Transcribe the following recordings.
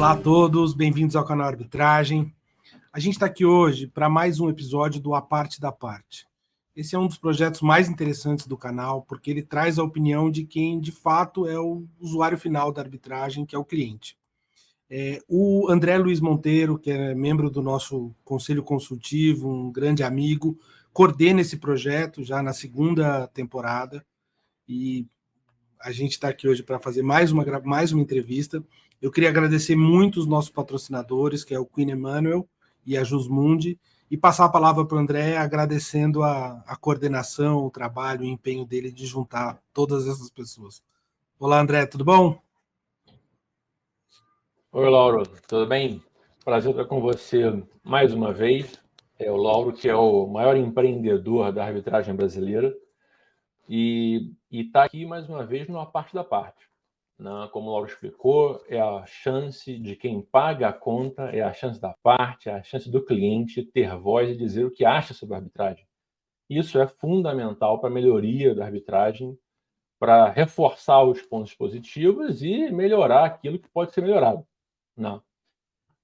Olá a todos, bem-vindos ao canal Arbitragem. A gente está aqui hoje para mais um episódio do A Parte da Parte. Esse é um dos projetos mais interessantes do canal, porque ele traz a opinião de quem, de fato, é o usuário final da arbitragem, que é o cliente. O André Luiz Monteiro, que é membro do nosso conselho consultivo, um grande amigo, coordena esse projeto já na segunda temporada, e a gente está aqui hoje para fazer mais uma entrevista. Eu queria agradecer muito os nossos patrocinadores, que é o Queen Emanuel e a Jusmundi, e passar a palavra para o André, agradecendo a coordenação, o trabalho, o empenho dele de juntar todas essas pessoas. Olá, André, tudo bom? Oi, Lauro, tudo bem? Prazer estar com você mais uma vez. É o Lauro, que é o maior empreendedor da arbitragem brasileira, e está aqui mais uma vez numa parte da parte. Como o Lauro explicou, é a chance de quem paga a conta, é a chance da parte, é a chance do cliente ter voz e dizer o que acha sobre a arbitragem. Isso é fundamental para a melhoria da arbitragem, para reforçar os pontos positivos e melhorar aquilo que pode ser melhorado.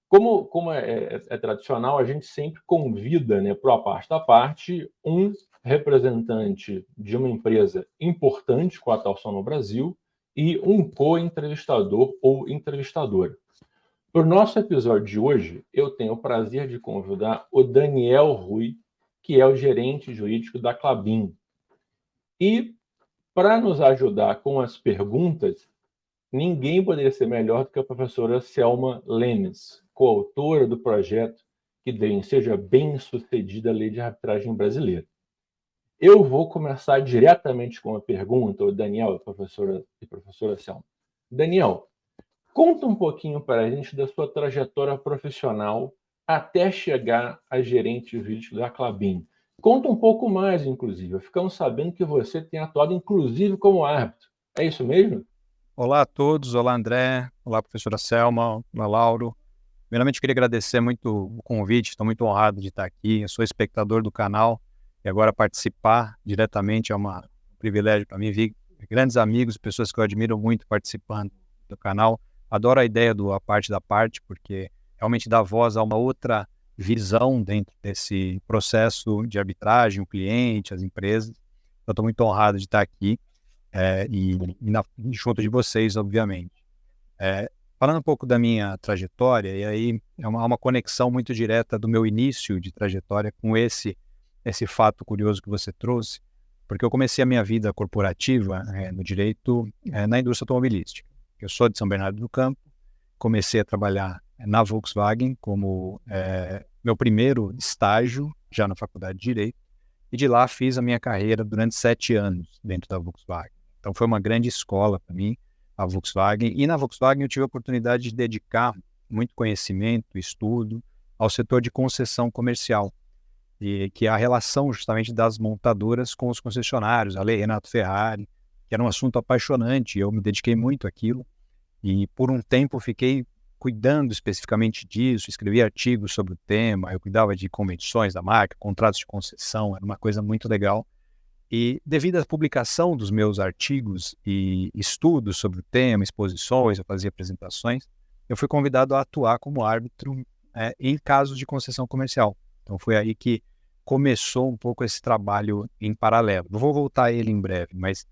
Como é tradicional, a gente sempre convida, para a parte da parte, um representante de uma empresa importante com atuação no Brasil e um co-entrevistador ou entrevistadora. Para o nosso episódio de hoje, eu tenho o prazer de convidar o Daniel Rui, que é o gerente jurídico da Klabin. E, para nos ajudar com as perguntas, ninguém poderia ser melhor do que a professora Selma Lemes, coautora do projeto que seja bem-sucedida a lei de arbitragem brasileira. Eu vou começar diretamente com a pergunta, o Daniel e professora Selma. Daniel, conta um pouquinho para a gente da sua trajetória profissional até chegar a gerente jurídico da Klabin. Conta um pouco mais, inclusive. Ficamos sabendo que você tem atuado, inclusive, como árbitro. É isso mesmo? Olá a todos, olá André, olá professora Selma, olá Lauro. Primeiramente queria agradecer muito o convite, estou muito honrado de estar aqui, eu sou espectador do canal e agora participar diretamente é um privilégio para mim, vi grandes amigos, pessoas que eu admiro muito participando do canal. Adoro a ideia do A Parte da Parte, porque realmente dá voz a uma outra visão dentro desse processo de arbitragem, o cliente, as empresas. Eu estou muito honrado de estar aqui. Junto de vocês, obviamente. Falando um pouco da minha trajetória, e aí é uma conexão muito direta do meu início de trajetória com esse fato curioso que você trouxe, porque eu comecei a minha vida corporativa no direito na indústria automobilística. Eu sou de São Bernardo do Campo, comecei a trabalhar na Volkswagen como meu primeiro estágio, já na faculdade de Direito, e de lá fiz a minha carreira durante 7 anos dentro da Volkswagen. Então foi uma grande escola para mim, a Volkswagen. E na Volkswagen eu tive a oportunidade de dedicar muito conhecimento, estudo ao setor de concessão comercial, que é a relação justamente das montadoras com os concessionários, a lei Renato Ferrari, que era um assunto apaixonante, eu me dediquei muito àquilo. E por um tempo fiquei cuidando especificamente disso, escrevi artigos sobre o tema, eu cuidava de convenções da marca, contratos de concessão, era uma coisa muito legal. E devido à publicação dos meus artigos e estudos sobre o tema, exposições, eu fazia apresentações, eu fui convidado a atuar como árbitro em casos de concessão comercial. Então foi aí que começou um pouco esse trabalho em paralelo. Eu vou voltar a ele em breve, mas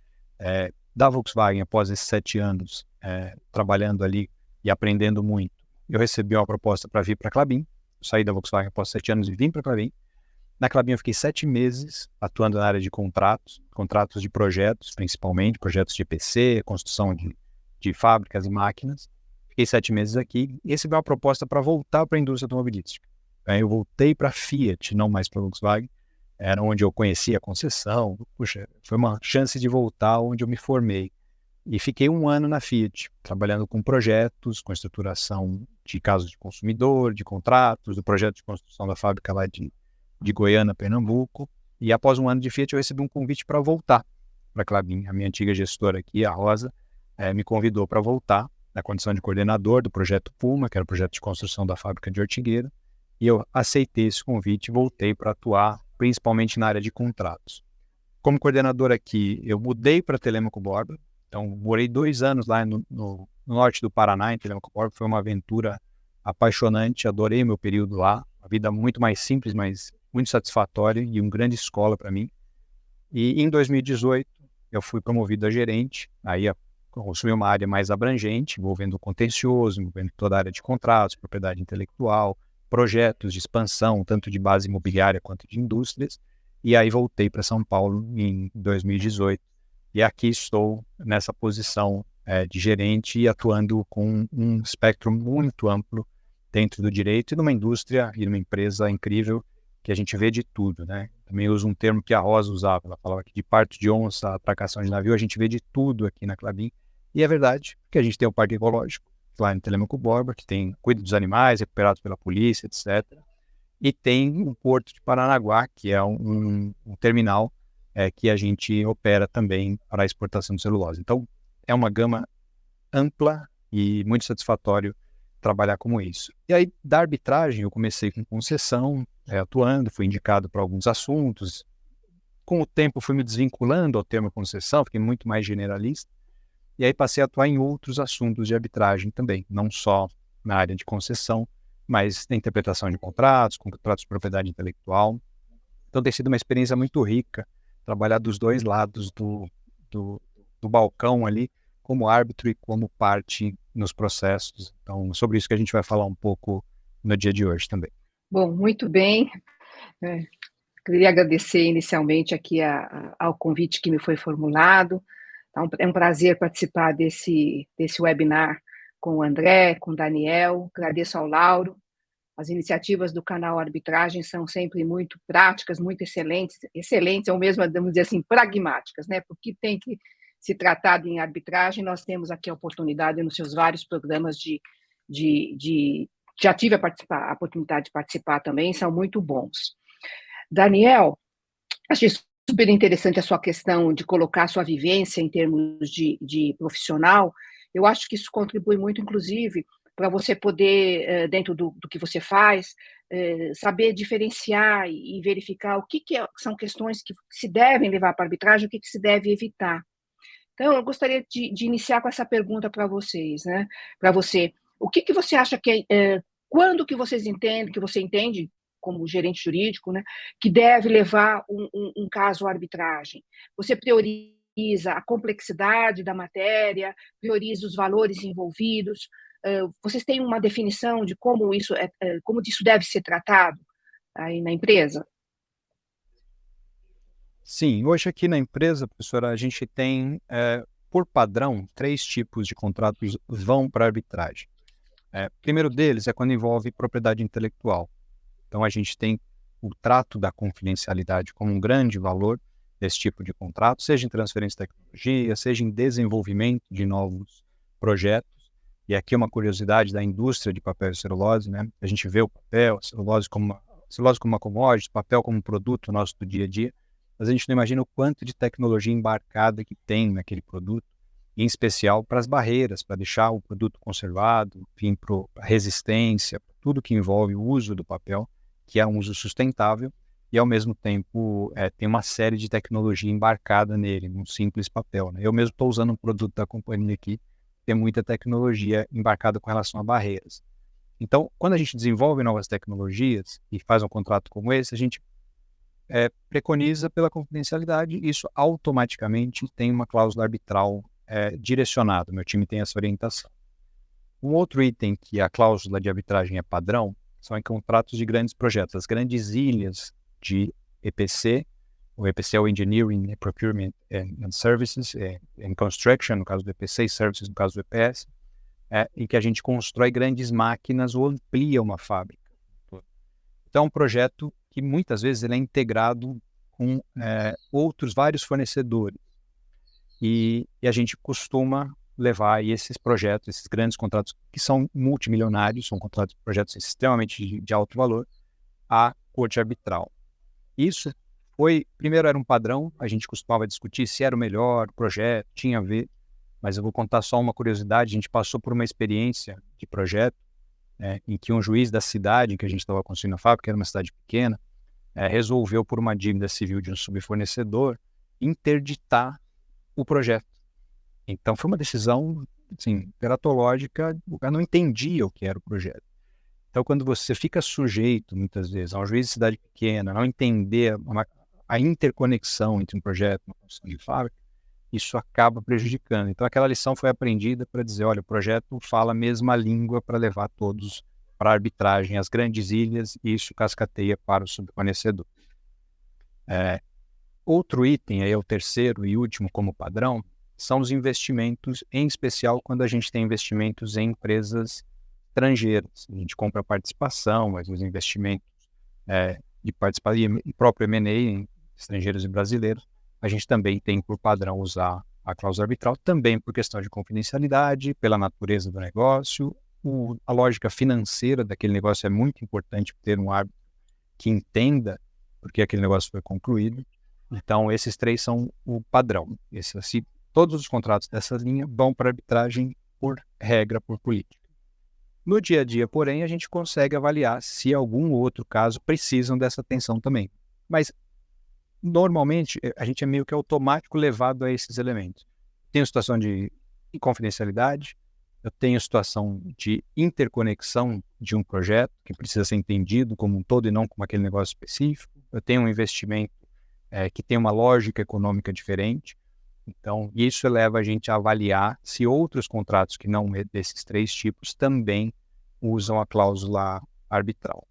da Volkswagen, após esses 7 anos trabalhando ali e aprendendo muito, eu recebi uma proposta para vir para a Klabin. Eu saí da Volkswagen após 7 anos e vim para a Klabin. Na Klabin eu fiquei 7 meses atuando na área de contratos de projetos, principalmente, projetos de EPC, construção de fábricas e máquinas. Fiquei 7 meses aqui e recebi uma proposta para voltar para a indústria automobilística. Eu voltei para a Fiat, não mais para a Volkswagen, era onde eu conhecia a concessão. Puxa, foi uma chance de voltar onde eu me formei. E fiquei 1 ano na Fiat, trabalhando com projetos, com estruturação de casos de consumidor, de contratos, do projeto de construção da fábrica lá de Goiânia, Pernambuco. E após 1 ano de Fiat, eu recebi um convite para voltar para a Klabin. A minha antiga gestora aqui, a Rosa, me convidou para voltar na condição de coordenador do projeto Puma, que era o projeto de construção da fábrica de Ortigueira. E eu aceitei esse convite e voltei para atuar principalmente na área de contratos. Como coordenador aqui, eu mudei para Telêmaco Borba, Então, morei 2 anos lá no norte do Paraná, em Telêmaco Borba. Foi uma aventura apaixonante, adorei meu período lá. Uma vida muito mais simples, mas muito satisfatória e uma grande escola para mim. E em 2018, eu fui promovido a gerente, aí assumi uma área mais abrangente, envolvendo o contencioso, envolvendo toda a área de contratos, propriedade intelectual, projetos de expansão, tanto de base imobiliária quanto de indústrias. E aí voltei para São Paulo em 2018. E aqui estou nessa posição de gerente e atuando com um espectro muito amplo dentro do direito e numa indústria e numa empresa incrível que a gente vê de tudo, né? Também uso um termo que a Rosa usava, ela falava que de parto de onça, atracação de navio, a gente vê de tudo aqui na Klabin. E é verdade, porque a gente tem o Parque Ecológico, lá em Telêmaco Borba, que cuida dos animais recuperados pela polícia, etc. E tem o Porto de Paranaguá, que é um terminal que a gente opera também para a exportação de celulose. Então, é uma gama ampla e muito satisfatório trabalhar como isso. E aí, da arbitragem, eu comecei com concessão, atuando, fui indicado para alguns assuntos. Com o tempo, fui me desvinculando ao termo concessão, fiquei muito mais generalista. E aí passei a atuar em outros assuntos de arbitragem também, não só na área de concessão, mas na interpretação de contratos de propriedade intelectual. Então tem sido uma experiência muito rica trabalhar dos dois lados do balcão ali, como árbitro e como parte nos processos. Então, sobre isso que a gente vai falar um pouco no dia de hoje também. Bom, muito bem. Queria agradecer inicialmente aqui ao convite que me foi formulado. Então, é um prazer participar desse webinar com o André, com o Daniel. Agradeço ao Lauro. As iniciativas do canal Arbitragem são sempre muito práticas, muito excelentes, ou mesmo, vamos dizer assim, pragmáticas, né? Porque tem que se tratar em arbitragem, nós temos aqui a oportunidade nos seus vários programas já tive a oportunidade de participar também, são muito bons. Daniel, achei super interessante a sua questão de colocar a sua vivência em termos de profissional. Eu acho que isso contribui muito, inclusive, para você poder, dentro do que você faz, saber diferenciar e verificar o que são questões que se devem levar para a arbitragem, o que se deve evitar. Então, eu gostaria de iniciar com essa pergunta para vocês, né? Para você, o que você acha quando que você entende, como gerente jurídico, né, que deve levar um caso à arbitragem? Você prioriza a complexidade da matéria, prioriza os valores envolvidos? Vocês têm uma definição de como isso deve ser tratado aí na empresa? Sim, hoje aqui na empresa, professora, a gente tem, por padrão, 3 tipos de contratos vão para arbitragem. O primeiro deles é quando envolve propriedade intelectual. Então, a gente tem o trato da confidencialidade como um grande valor desse tipo de contrato, seja em transferência de tecnologia, seja em desenvolvimento de novos projetos. E aqui é uma curiosidade da indústria de papel e celulose, né? A gente vê o papel, a celulose como uma commodity, o papel como um produto nosso do dia a dia, mas a gente não imagina o quanto de tecnologia embarcada que tem naquele produto, em especial para as barreiras, para deixar o produto conservado, enfim, para a resistência, tudo que envolve o uso do papel, que é um uso sustentável, e ao mesmo tempo tem uma série de tecnologia embarcada nele, num simples papel, né? Eu mesmo estou usando um produto da companhia aqui, tem muita tecnologia embarcada com relação a barreiras. Então, quando a gente desenvolve novas tecnologias e faz um contrato como esse, a gente preconiza pela confidencialidade, e isso automaticamente tem uma cláusula arbitral direcionada. Meu time tem essa orientação. Um outro item que a cláusula de arbitragem é padrão são em contratos de grandes projetos, as grandes ilhas de EPC. O EPC é o Engineering, Procurement and Services, and Construction, no caso do EPC, e Services, no caso do EPS, em que a gente constrói grandes máquinas ou amplia uma fábrica. Então, é um projeto que muitas vezes ele é integrado com outros vários fornecedores. E a gente costuma levar esses projetos, esses grandes contratos que são multimilionários, são projetos extremamente de alto valor, à corte arbitral. Isso primeiro era um padrão, a gente costumava discutir se era o melhor projeto, tinha a ver, mas eu vou contar só uma curiosidade. A gente passou por uma experiência de projeto em que um juiz da cidade em que a gente estava construindo a fábrica, era uma cidade pequena, resolveu, por uma dívida civil de um subfornecedor, interditar o projeto. Então, foi uma decisão, assim, teratológica, o cara não entendia o que era o projeto. Então, quando você fica sujeito, muitas vezes, a um juiz de cidade pequena, não entender a interconexão entre um projeto e uma construção de fábrica, isso acaba prejudicando. Então, aquela lição foi aprendida para dizer, olha, o projeto fala a mesma língua para levar todos para a arbitragem, as grandes ilhas, e isso cascateia para o subfornecedor. Outro item, aí é o terceiro e último como padrão, são os investimentos, em especial quando a gente tem investimentos em empresas estrangeiras. A gente compra participação, mas os investimentos de participação e próprio M&A em estrangeiros e brasileiros, a gente também tem por padrão usar a cláusula arbitral, também por questão de confidencialidade, pela natureza do negócio, a lógica financeira daquele negócio é muito importante ter um árbitro que entenda por que aquele negócio foi concluído. Então, esses três são o padrão. Todos os contratos dessa linha vão para arbitragem por regra, por política. No dia a dia, porém, a gente consegue avaliar se algum outro caso precisam dessa atenção também. Mas, normalmente, a gente é meio que automático levado a esses elementos. Tem a situação de confidencialidade, eu tenho a situação de interconexão de um projeto que precisa ser entendido como um todo e não como aquele negócio específico. Eu tenho um investimento que tem uma lógica econômica diferente. Então, isso leva a gente a avaliar se outros contratos que não desses três tipos também usam a cláusula arbitral.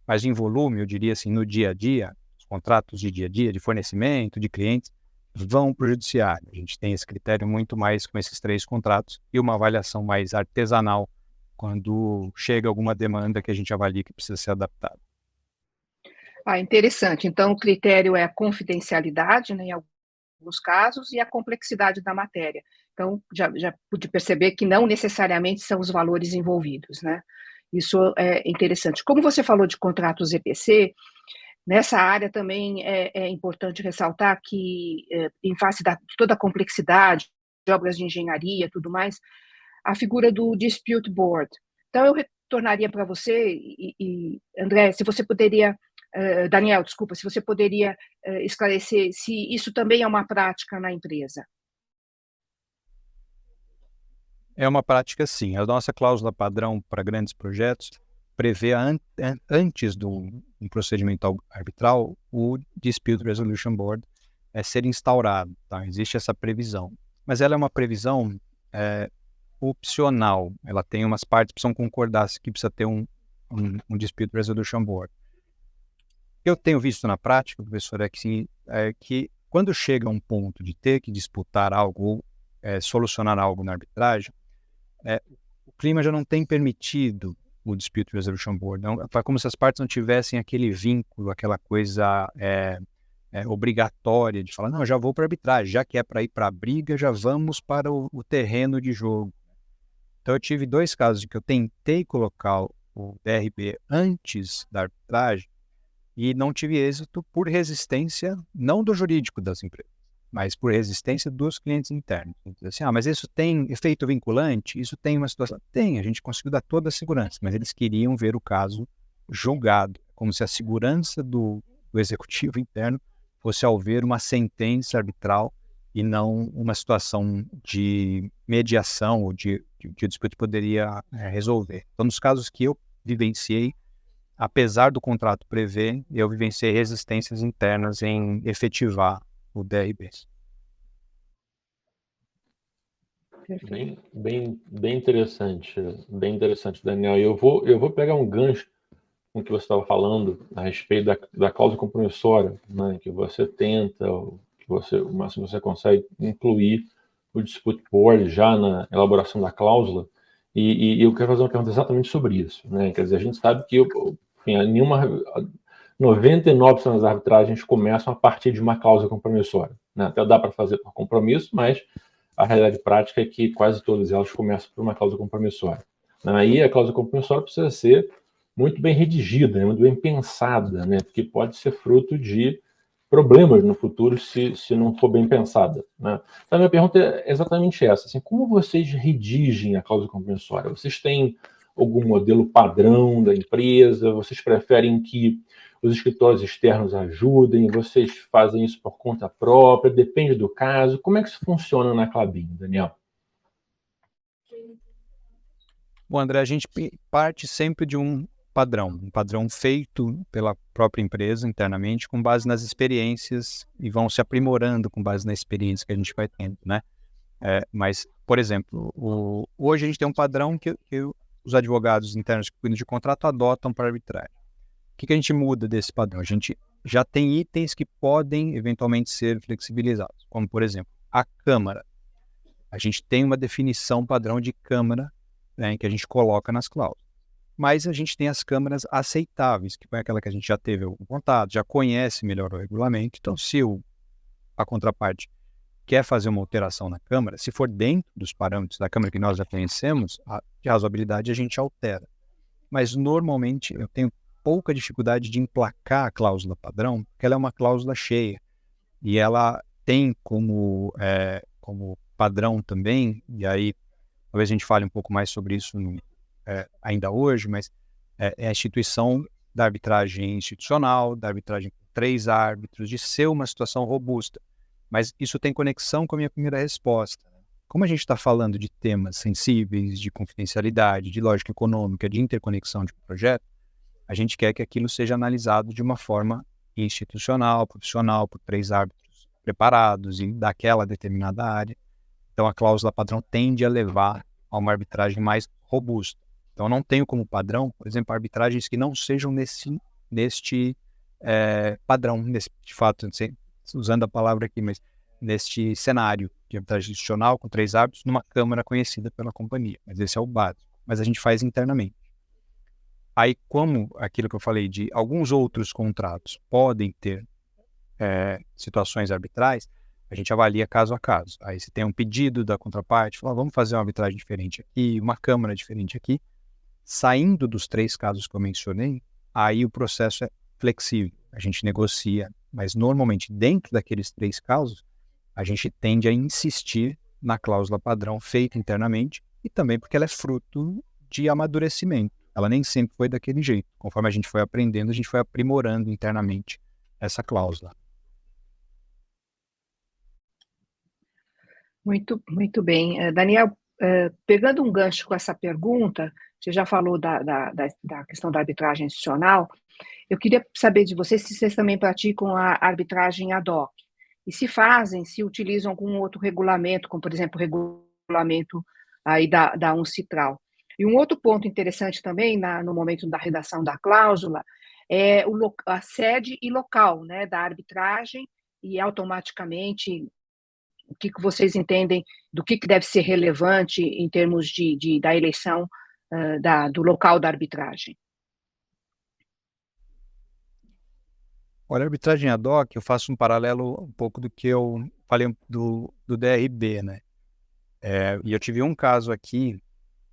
Mas em volume, eu diria assim, no dia a dia, os contratos de dia a dia, de fornecimento, de clientes, vão para o judiciário. A gente tem esse critério muito mais com esses três contratos e uma avaliação mais artesanal quando chega alguma demanda que a gente avalia que precisa ser adaptada. Interessante. Então, o critério é a confidencialidade, né, em alguns casos, e a complexidade da matéria. Então, já pude perceber que não necessariamente são os valores envolvidos, né? Isso é interessante. Como você falou de contratos EPC, nessa área também é importante ressaltar que, em face de toda a complexidade de obras de engenharia e tudo mais, a figura do dispute board. Então, eu retornaria para você, André, se você poderia, Daniel, desculpa, se você poderia esclarecer se isso também é uma prática na empresa. É uma prática, sim. A nossa cláusula padrão para grandes projetos prevê antes de um procedimento arbitral o Dispute Resolution Board ser instaurado. Tá? Existe essa previsão. Mas ela é uma previsão opcional. Ela tem umas partes que precisam concordar que precisa ter um Dispute Resolution Board. O que eu tenho visto na prática, professor, é que quando chega a um ponto de ter que disputar algo ou solucionar algo na arbitragem, o clima já não tem permitido o Dispute Resolution Board. Não, é como se as partes não tivessem aquele vínculo, aquela coisa obrigatória de falar, não, já vou para a arbitragem, já que é para ir para a briga, já vamos para o terreno de jogo. Então, eu tive 2 casos em que eu tentei colocar o DRB antes da arbitragem e não tive êxito por resistência, não do jurídico das empresas, mas por resistência dos clientes internos. Então, assim, mas isso tem efeito vinculante? Isso tem uma situação? Tem, a gente conseguiu dar toda a segurança, mas eles queriam ver o caso julgado, como se a segurança do executivo interno fosse ao ver uma sentença arbitral e não uma situação de mediação ou de o dispute poderia resolver. Então, nos casos que eu vivenciei, apesar do contrato prever, eu vivenciei resistências internas em efetivar o DRB. Bem interessante, Daniel. E eu vou pegar um gancho com o que você estava falando a respeito da cláusula compromissória, né, que você tenta, que o máximo você consegue incluir o dispute board já na elaboração da cláusula. E eu quero fazer uma pergunta exatamente sobre isso, né? Quer dizer, a gente sabe que 99% das arbitragens começam a partir de uma cláusula compromissória, né? Até dá para fazer por compromisso, mas a realidade prática é que quase todas elas começam por uma cláusula compromissória. Aí a cláusula compromissória precisa ser muito bem redigida, né? Muito bem pensada, né? Porque pode ser fruto de problemas no futuro se não for bem pensada, né? Então, a minha pergunta é exatamente essa. Assim, como vocês redigem a cláusula compromissória? Vocês têm algum modelo padrão da empresa? Vocês preferem que os escritórios externos ajudem? Vocês fazem isso por conta própria? Depende do caso? Como é que isso funciona na Klabin, Daniel? Bom, André, a gente parte sempre de um padrão feito pela própria empresa internamente, com base nas experiências, e vão se aprimorando com base na experiência que a gente vai tendo, né? Mas, por exemplo, hoje a gente tem um padrão que os advogados internos que cuidam de contrato adotam para arbitragem. O que a gente muda desse padrão? A gente já tem itens que podem eventualmente ser flexibilizados, como, por exemplo, a câmara. A gente tem uma definição padrão de câmara, né, que a gente coloca nas cláusulas. Mas a gente tem as câmaras aceitáveis, que foi aquela que a gente já teve algum contato, já conhece melhor o regulamento. Então, se a contraparte quer fazer uma alteração na câmara, se for dentro dos parâmetros da câmara que nós já conhecemos, de razoabilidade a gente altera. Mas, normalmente, eu tenho pouca dificuldade de emplacar a cláusula padrão, porque ela é uma cláusula cheia. E ela tem como padrão também, e aí talvez a gente fale um pouco mais sobre isso ainda hoje, mas é a instituição da arbitragem institucional, da arbitragem com 3 árbitros, de ser uma situação robusta. Mas isso tem conexão com a minha primeira resposta. Como a gente está falando de temas sensíveis, de confidencialidade, de lógica econômica, de interconexão de um projeto, a gente quer que aquilo seja analisado de uma forma institucional, profissional, por 3 árbitros preparados e daquela determinada área. Então, a cláusula padrão tende a levar a uma arbitragem mais robusta. Então, eu não tenho como padrão, por exemplo, arbitragens que não sejam neste padrão, de fato, não sei, usando a palavra aqui, mas neste cenário de arbitragem institucional com 3 árbitros numa câmara conhecida pela companhia. Mas esse é o básico. Mas a gente faz internamente. Aí, como aquilo que eu falei de alguns outros contratos podem ter situações arbitrais, a gente avalia caso a caso. Aí se tem um pedido da contraparte, fala, vamos fazer uma arbitragem diferente aqui, uma câmara diferente aqui. Saindo dos 3 casos que eu mencionei, aí o processo é flexível. A gente negocia, mas normalmente dentro daqueles 3 casos, a gente tende a insistir na cláusula padrão feita internamente e também porque ela é fruto de amadurecimento. Ela nem sempre foi daquele jeito. Conforme a gente foi aprendendo, a gente foi aprimorando internamente essa cláusula. Muito, muito bem. Daniel, pegando um gancho com essa pergunta, você já falou da questão da arbitragem institucional, eu queria saber de vocês se vocês também praticam a arbitragem ad hoc, e se utilizam algum outro regulamento, como, por exemplo, o regulamento aí da Uncitral. E um outro ponto interessante também, no momento da redação da cláusula, é a sede e local, né, da arbitragem, e automaticamente o que vocês entendem do que deve ser relevante em termos da eleição do local da arbitragem. Olha, a arbitragem ad hoc, eu faço um paralelo um pouco do que eu falei do DRB, né? E eu tive um caso aqui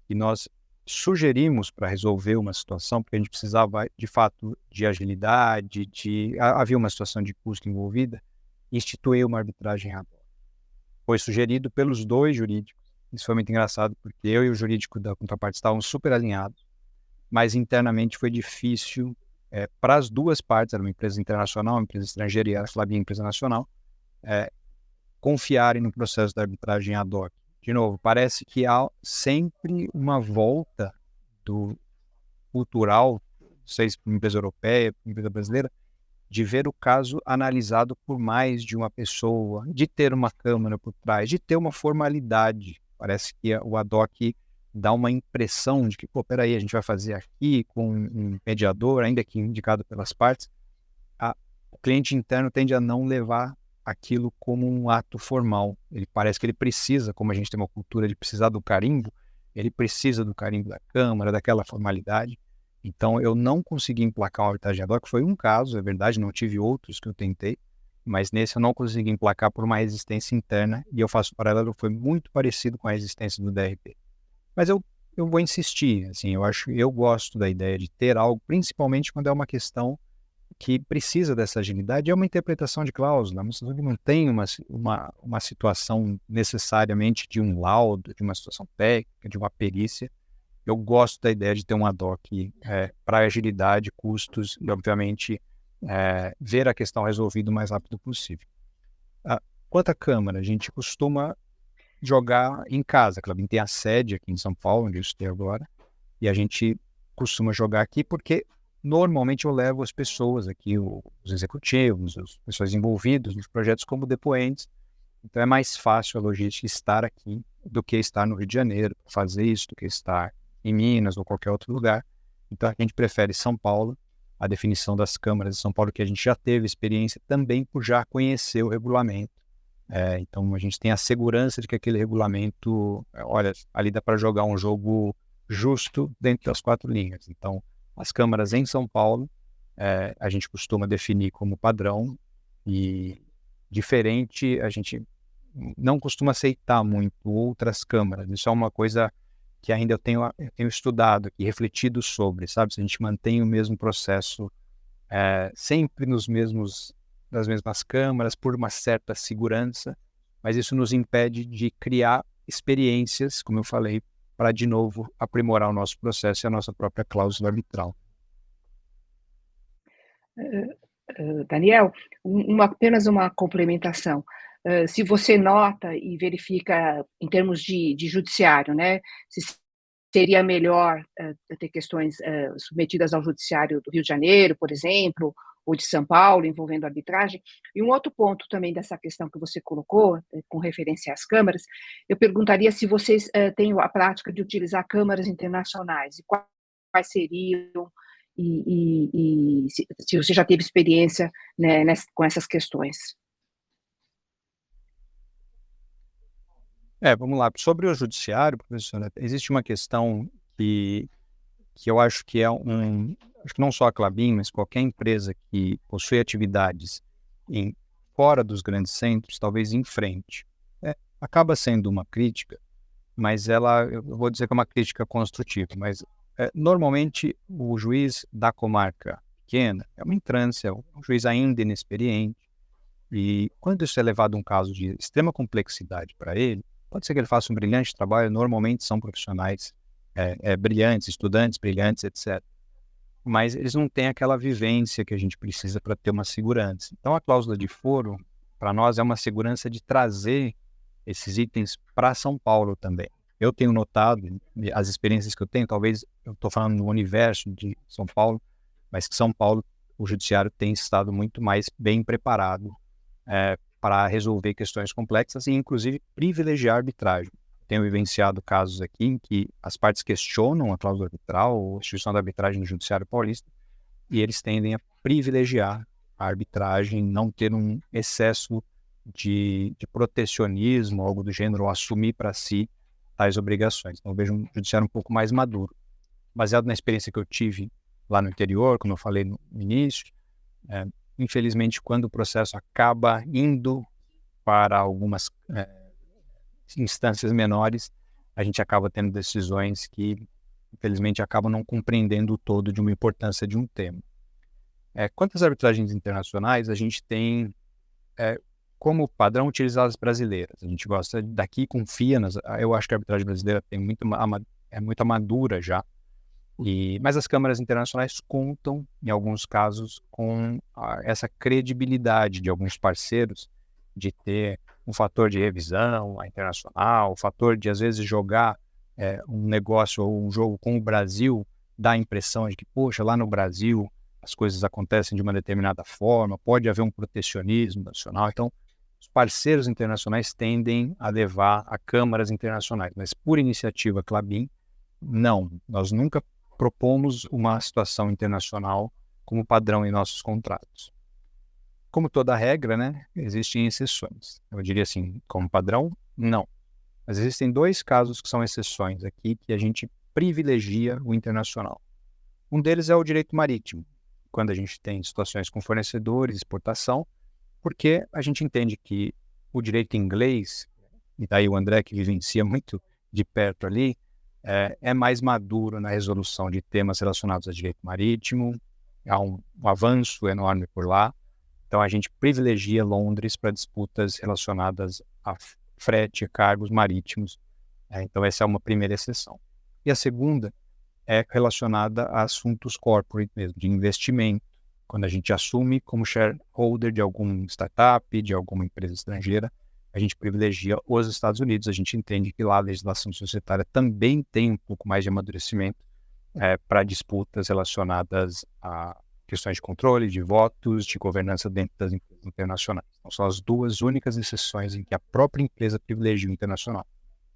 que nós sugerimos para resolver uma situação, porque a gente precisava, de fato, de agilidade, havia uma situação de custo envolvida, instituir uma arbitragem ad hoc. Foi sugerido pelos 2 jurídicos. Isso foi muito engraçado, porque eu e o jurídico da contraparte estavam super alinhados, mas internamente foi difícil para as 2 partes, era uma empresa internacional, uma empresa estrangeira e a Flabin, empresa nacional, confiarem no processo da arbitragem ad hoc. De novo, parece que há sempre uma volta do cultural, seja para uma empresa europeia, para uma empresa brasileira, de ver o caso analisado por mais de uma pessoa, de ter uma câmara por trás, de ter uma formalidade. Parece que o ad hoc dá uma impressão de que, peraí, a gente vai fazer aqui com um mediador, ainda que indicado pelas partes. O cliente interno tende a não levar aquilo como um ato formal. Ele parece que ele precisa, como a gente tem uma cultura de precisar do carimbo, ele precisa do carimbo da câmara, daquela formalidade. Então, eu não consegui emplacar uma arbitragem ad hoc. Foi um caso, é verdade, não tive outros que eu tentei, mas nesse eu não consegui emplacar por uma resistência interna, e eu faço paralelo, foi muito parecido com a resistência do DRP. Mas eu vou insistir, assim, eu gosto da ideia de ter algo, principalmente quando é uma questão que precisa dessa agilidade, é uma interpretação de cláusula, mas não tem uma situação necessariamente de um laudo, de uma situação técnica, de uma perícia. Eu gosto da ideia de ter um ad hoc para agilidade, custos e, obviamente, ver a questão resolvida o mais rápido possível. Quanto à Câmara, a gente costuma jogar em casa. A Clabin tem a sede aqui em São Paulo, onde eu estou agora, e a gente costuma jogar aqui porque normalmente eu levo as pessoas aqui, os executivos, as pessoas envolvidas nos projetos como depoentes. Então é mais fácil a logística estar aqui do que estar no Rio de Janeiro, fazer isso, do que estar em Minas ou qualquer outro lugar. Então a gente prefere São Paulo, a definição das câmaras de São Paulo, que a gente já teve experiência também por já conhecer o regulamento. Então a gente tem a segurança de que aquele regulamento, olha, ali dá para jogar um jogo justo dentro das 4 linhas. Então as câmaras em São Paulo, a gente costuma definir como padrão, e diferente, a gente não costuma aceitar muito outras câmaras. Isso é uma coisa que ainda eu tenho estudado e refletido sobre, sabe? Se a gente mantém o mesmo processo sempre nas mesmas câmaras, por uma certa segurança, mas isso nos impede de criar experiências, como eu falei, para, de novo, aprimorar o nosso processo e a nossa própria cláusula arbitral. Daniel, apenas uma complementação. Se você nota e verifica em termos de judiciário, né, se seria melhor ter questões submetidas ao judiciário do Rio de Janeiro, por exemplo, ou de São Paulo, envolvendo arbitragem. E um outro ponto também dessa questão que você colocou, com referência às câmaras, eu perguntaria se vocês têm a prática de utilizar câmaras internacionais, e quais seriam, e se você já teve experiência, né, com essas questões. Vamos lá. Sobre o judiciário, professora, existe uma questão que eu acho que acho que não só a Klabin, mas qualquer empresa que possui atividades fora dos grandes centros, talvez enfrente. Acaba sendo uma crítica, mas eu vou dizer que é uma crítica construtiva, mas normalmente o juiz da comarca pequena é uma entrância, é um juiz ainda inexperiente, e quando isso é levado a um caso de extrema complexidade para ele, pode ser que ele faça um brilhante trabalho, normalmente são profissionais brilhantes, estudantes brilhantes, etc. Mas eles não têm aquela vivência que a gente precisa para ter uma segurança. Então a cláusula de foro, para nós, é uma segurança de trazer esses itens para São Paulo também. Eu tenho notado, as experiências que eu tenho, talvez eu estou falando no universo de São Paulo, mas que São Paulo, o judiciário tem estado muito mais bem preparado para resolver questões complexas e, inclusive, privilegiar a arbitragem. Tenho vivenciado casos aqui em que as partes questionam a cláusula arbitral ou a instituição da arbitragem no judiciário paulista, e eles tendem a privilegiar a arbitragem, não ter um excesso de protecionismo, algo do gênero, ou assumir para si tais obrigações. Então, eu vejo um judiciário um pouco mais maduro. Baseado na experiência que eu tive lá no interior, como eu falei no início, infelizmente, quando o processo acaba indo para algumas instâncias menores, a gente acaba tendo decisões que, infelizmente, acabam não compreendendo o todo de uma importância de um tema. Quanto às arbitragens internacionais, a gente tem como padrão utilizar as brasileiras. A gente gosta daqui, confia eu acho que a arbitragem brasileira é muito madura já, mas as câmaras internacionais contam, em alguns casos, com essa credibilidade de alguns parceiros de ter um fator de revisão internacional, o fator de, às vezes, jogar um negócio ou um jogo com o Brasil, dá a impressão de que, poxa, lá no Brasil as coisas acontecem de uma determinada forma, pode haver um protecionismo nacional. Então, os parceiros internacionais tendem a levar a câmaras internacionais, mas por iniciativa Klabin, não. Nós nunca propomos uma situação internacional como padrão em nossos contratos. Como toda regra, né, existem exceções. Eu diria assim, como padrão, não. Mas existem 2 casos que são exceções aqui, que a gente privilegia o internacional. Um deles é o direito marítimo, quando a gente tem situações com fornecedores, exportação, porque a gente entende que o direito inglês, e daí o André que vivencia muito de perto ali, é mais maduro na resolução de temas relacionados a direito marítimo, há um avanço enorme por lá. Então, a gente privilegia Londres para disputas relacionadas a frete, cargos marítimos. Então, essa é uma primeira exceção. E a segunda é relacionada a assuntos corporate mesmo, de investimento. Quando a gente assume como shareholder de alguma startup, de alguma empresa estrangeira, a gente privilegia os Estados Unidos. A gente entende que lá a legislação societária também tem um pouco mais de amadurecimento para disputas relacionadas a questões de controle, de votos, de governança dentro das empresas internacionais. Então, são as duas únicas exceções em que a própria empresa privilegia o internacional.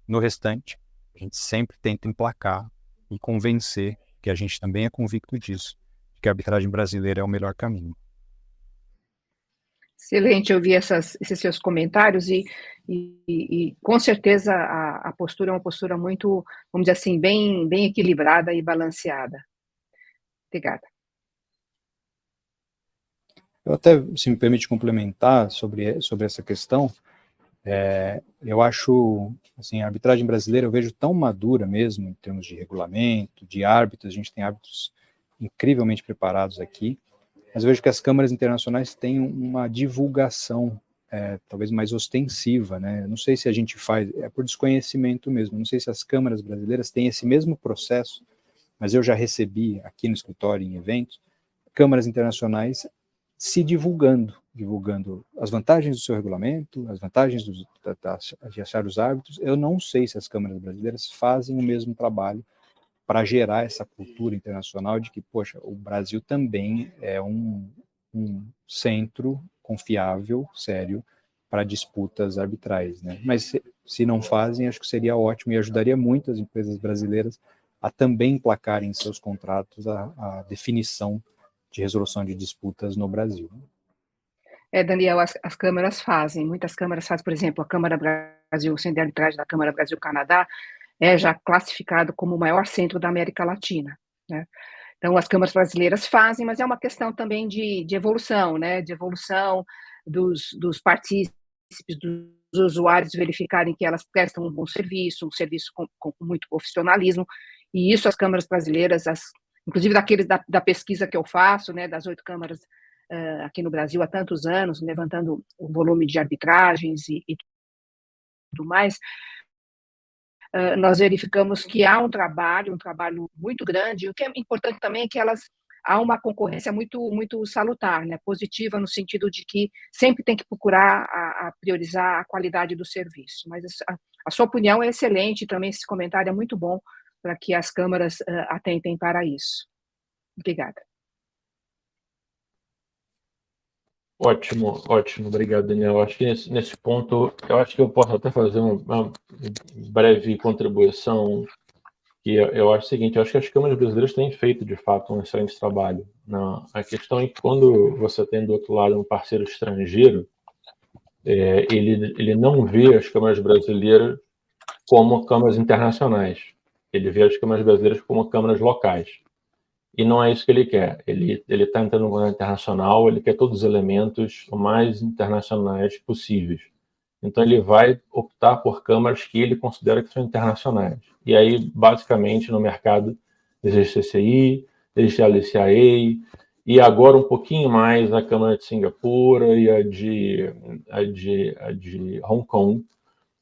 No restante, a gente sempre tenta emplacar e convencer, que a gente também é convicto disso, de que a arbitragem brasileira é o melhor caminho. Excelente ouvir esses seus comentários e com certeza a postura é uma postura muito, vamos dizer assim, bem equilibrada e balanceada. Obrigada. Eu até, se me permite complementar sobre essa questão, eu acho, assim, a arbitragem brasileira eu vejo tão madura mesmo, em termos de regulamento, de árbitros, a gente tem árbitros incrivelmente preparados aqui, mas eu vejo que as câmaras internacionais têm uma divulgação talvez mais ostensiva, né? Não sei se a gente faz, é por desconhecimento mesmo, não sei se as câmaras brasileiras têm esse mesmo processo, mas eu já recebi aqui no escritório, em eventos, câmaras internacionais se divulgando as vantagens do seu regulamento, as vantagens de achar os árbitros. Eu não sei se as câmaras brasileiras fazem o mesmo trabalho para gerar essa cultura internacional de que, poxa, o Brasil também é um centro confiável, sério, para disputas arbitrais, né? Mas se não fazem, acho que seria ótimo e ajudaria muito as empresas brasileiras a também emplacarem em seus contratos a definição de resolução de disputas no Brasil. Daniel, as câmaras fazem, muitas câmaras fazem, por exemplo, a Câmara Brasil, o Centro de Arbitragem da Câmara Brasil-Canadá, é já classificado como o maior centro da América Latina, né? Então, as câmaras brasileiras fazem, mas é uma questão também de evolução, né? De evolução dos partícipes, dos usuários verificarem que elas prestam um bom serviço, um serviço com muito profissionalismo, e isso as câmaras brasileiras, inclusive daqueles da pesquisa que eu faço, né? Das 8 câmaras aqui no Brasil há tantos anos, levantando o volume de arbitragens e tudo mais, nós verificamos que há um trabalho muito grande, e o que é importante também é que há uma concorrência muito salutar, né, positiva, no sentido de que sempre tem que procurar a priorizar a qualidade do serviço. Mas a sua opinião é excelente, também esse comentário é muito bom para que as câmaras atentem para isso. Obrigada. Ótimo, obrigado, Daniel. Acho que nesse ponto, eu acho que eu posso até fazer uma breve contribuição, que eu acho o seguinte, eu acho que as câmaras brasileiras têm feito, de fato, um excelente trabalho. A questão é que quando você tem do outro lado um parceiro estrangeiro, ele não vê as câmaras brasileiras como câmaras internacionais, ele vê as câmaras brasileiras como câmaras locais. E não é isso que ele quer. Ele está entrando no governo internacional, ele quer todos os elementos o mais internacionais possíveis. Então, ele vai optar por câmaras que ele considera que são internacionais. E aí, basicamente, no mercado, existe CCI, existe a LCIA, e agora um pouquinho mais a Câmara de Singapura e a de Hong Kong.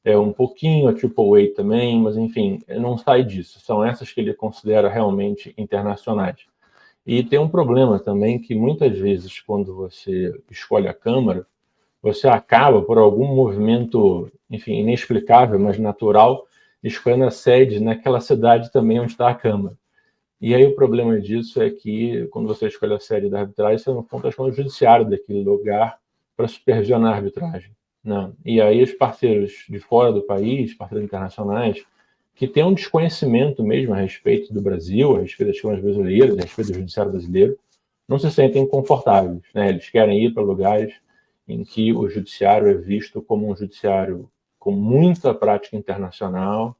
Um pouquinho a AAA também, mas enfim, não sai disso. São essas que ele considera realmente internacionais. E tem um problema também que muitas vezes, quando você escolhe a Câmara, você acaba, por algum movimento, enfim, inexplicável, mas natural, escolhendo a sede naquela cidade também onde está a Câmara. E aí o problema disso é que, quando você escolhe a sede da arbitragem, você, no fundo, está chamando o judiciário daquele lugar para supervisionar a arbitragem. Não. E aí os parceiros de fora do país, parceiros internacionais, que têm um desconhecimento mesmo a respeito do Brasil, a respeito das câmaras brasileiras, a respeito do judiciário brasileiro, não se sentem confortáveis, né? Eles querem ir para lugares em que o judiciário é visto como um judiciário com muita prática internacional,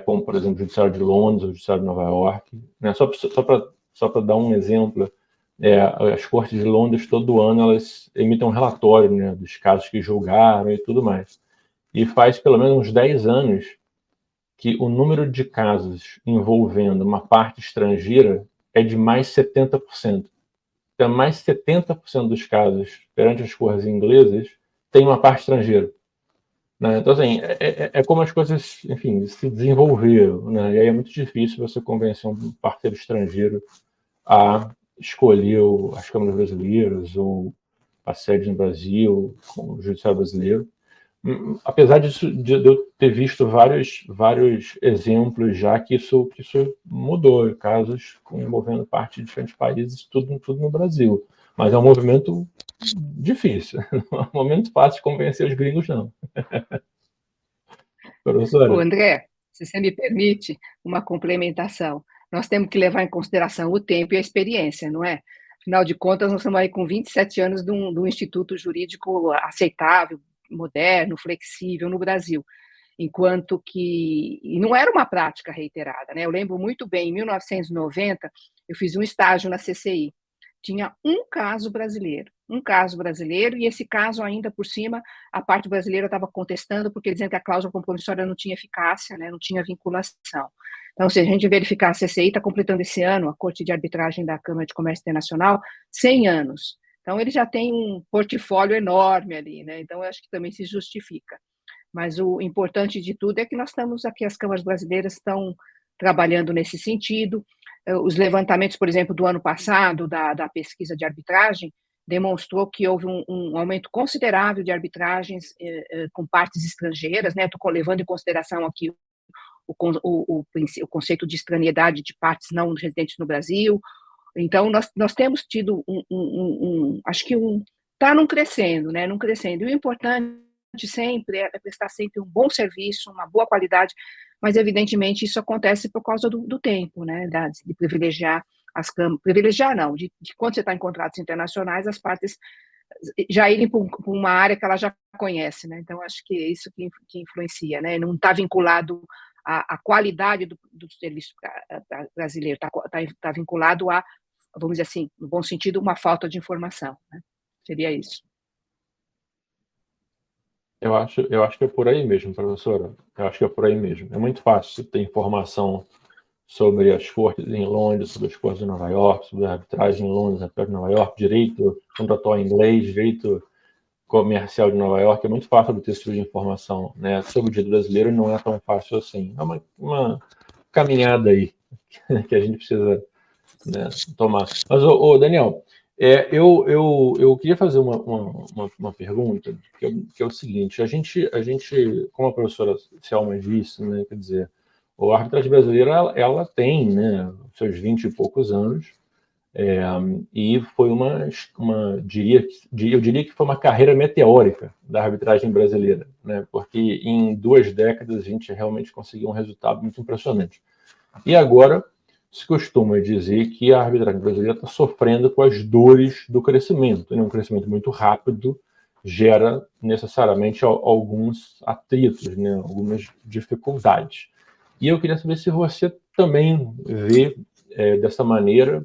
como, por exemplo, o judiciário de Londres, o judiciário de Nova York. Né? Só para dar um exemplo, as cortes de Londres, todo ano, elas emitem um relatório, né, dos casos que julgaram e tudo mais. E faz pelo menos uns 10 anos que o número de casos envolvendo uma parte estrangeira é de mais 70%. Então, mais 70% dos casos perante as cortes inglesas tem uma parte estrangeira. Né? Então, assim, é como as coisas, enfim, se desenvolveram. Né? E aí é muito difícil você convencer um parceiro estrangeiro a escolher as câmaras brasileiras ou a sede no Brasil, com o judiciário brasileiro. apesar de eu ter visto vários exemplos já que isso mudou, casos envolvendo parte de diferentes países, tudo no Brasil. Mas é um movimento difícil, não é um momento fácil de convencer os gringos, não. Ô, Professora? André, se você me permite uma complementação, nós temos que levar em consideração o tempo e a experiência, não é? Afinal de contas, nós estamos aí com 27 anos de um instituto jurídico aceitável, moderno, flexível no Brasil, enquanto que e não era uma prática reiterada, né? Eu lembro muito bem, em 1990, eu fiz um estágio na CCI, tinha um caso brasileiro, e esse caso ainda por cima, a parte brasileira estava contestando, porque dizendo que a cláusula compromissória não tinha eficácia, né, não tinha vinculação. Então, se a gente verificar, a CCI está completando esse ano, a Corte de Arbitragem da Câmara de Comércio Internacional, 100 anos. Então, ele já tem um portfólio enorme ali, né? Então, eu acho que também se justifica. Mas o importante de tudo é que nós estamos aqui, as câmaras brasileiras estão trabalhando nesse sentido. Os levantamentos, por exemplo, do ano passado, da pesquisa de arbitragem, demonstrou que houve um aumento considerável de arbitragens com partes estrangeiras, né? Estou levando em consideração aqui o conceito de estranhidade de partes não residentes no Brasil. Então, nós temos tido acho que está num crescendo, né? Num crescendo. E o importante sempre é prestar sempre um bom serviço, uma boa qualidade, mas evidentemente isso acontece por causa do tempo, né? De privilegiar as câmaras, privilegiar não, de quando você está em contratos internacionais, as partes já irem para uma área que ela já conhece, né? Então acho que é isso que influencia, né? Não está vinculado à qualidade do serviço brasileiro, está vinculado a, vamos dizer assim, no bom sentido, uma falta de informação, né? Seria isso. Eu acho que é por aí mesmo, professora. Eu acho que é por aí mesmo. É muito fácil ter informação sobre as cortes em Londres, sobre as cortes de Nova York, sobre a arbitragem em Londres, arbitragem em Nova York, direito contratual em inglês, direito comercial de Nova York. É muito fácil obter esse tipo de informação, né? Sobre o direito brasileiro não é tão fácil assim. É uma caminhada aí que a gente precisa, né, tomar. Mas, Daniel, eu queria fazer uma pergunta, que é o seguinte: a gente, como a professora Selma disse, né, quer dizer, a arbitragem brasileira ela tem, né, seus 20 e poucos anos, e foi eu diria que foi uma carreira meteórica da arbitragem brasileira, né, porque em 2 décadas a gente realmente conseguiu um resultado muito impressionante. E agora se costuma dizer que a arbitragem brasileira está sofrendo com as dores do crescimento, né? Um crescimento muito rápido gera necessariamente alguns atritos, né? Algumas dificuldades. E eu queria saber se você também vê dessa maneira,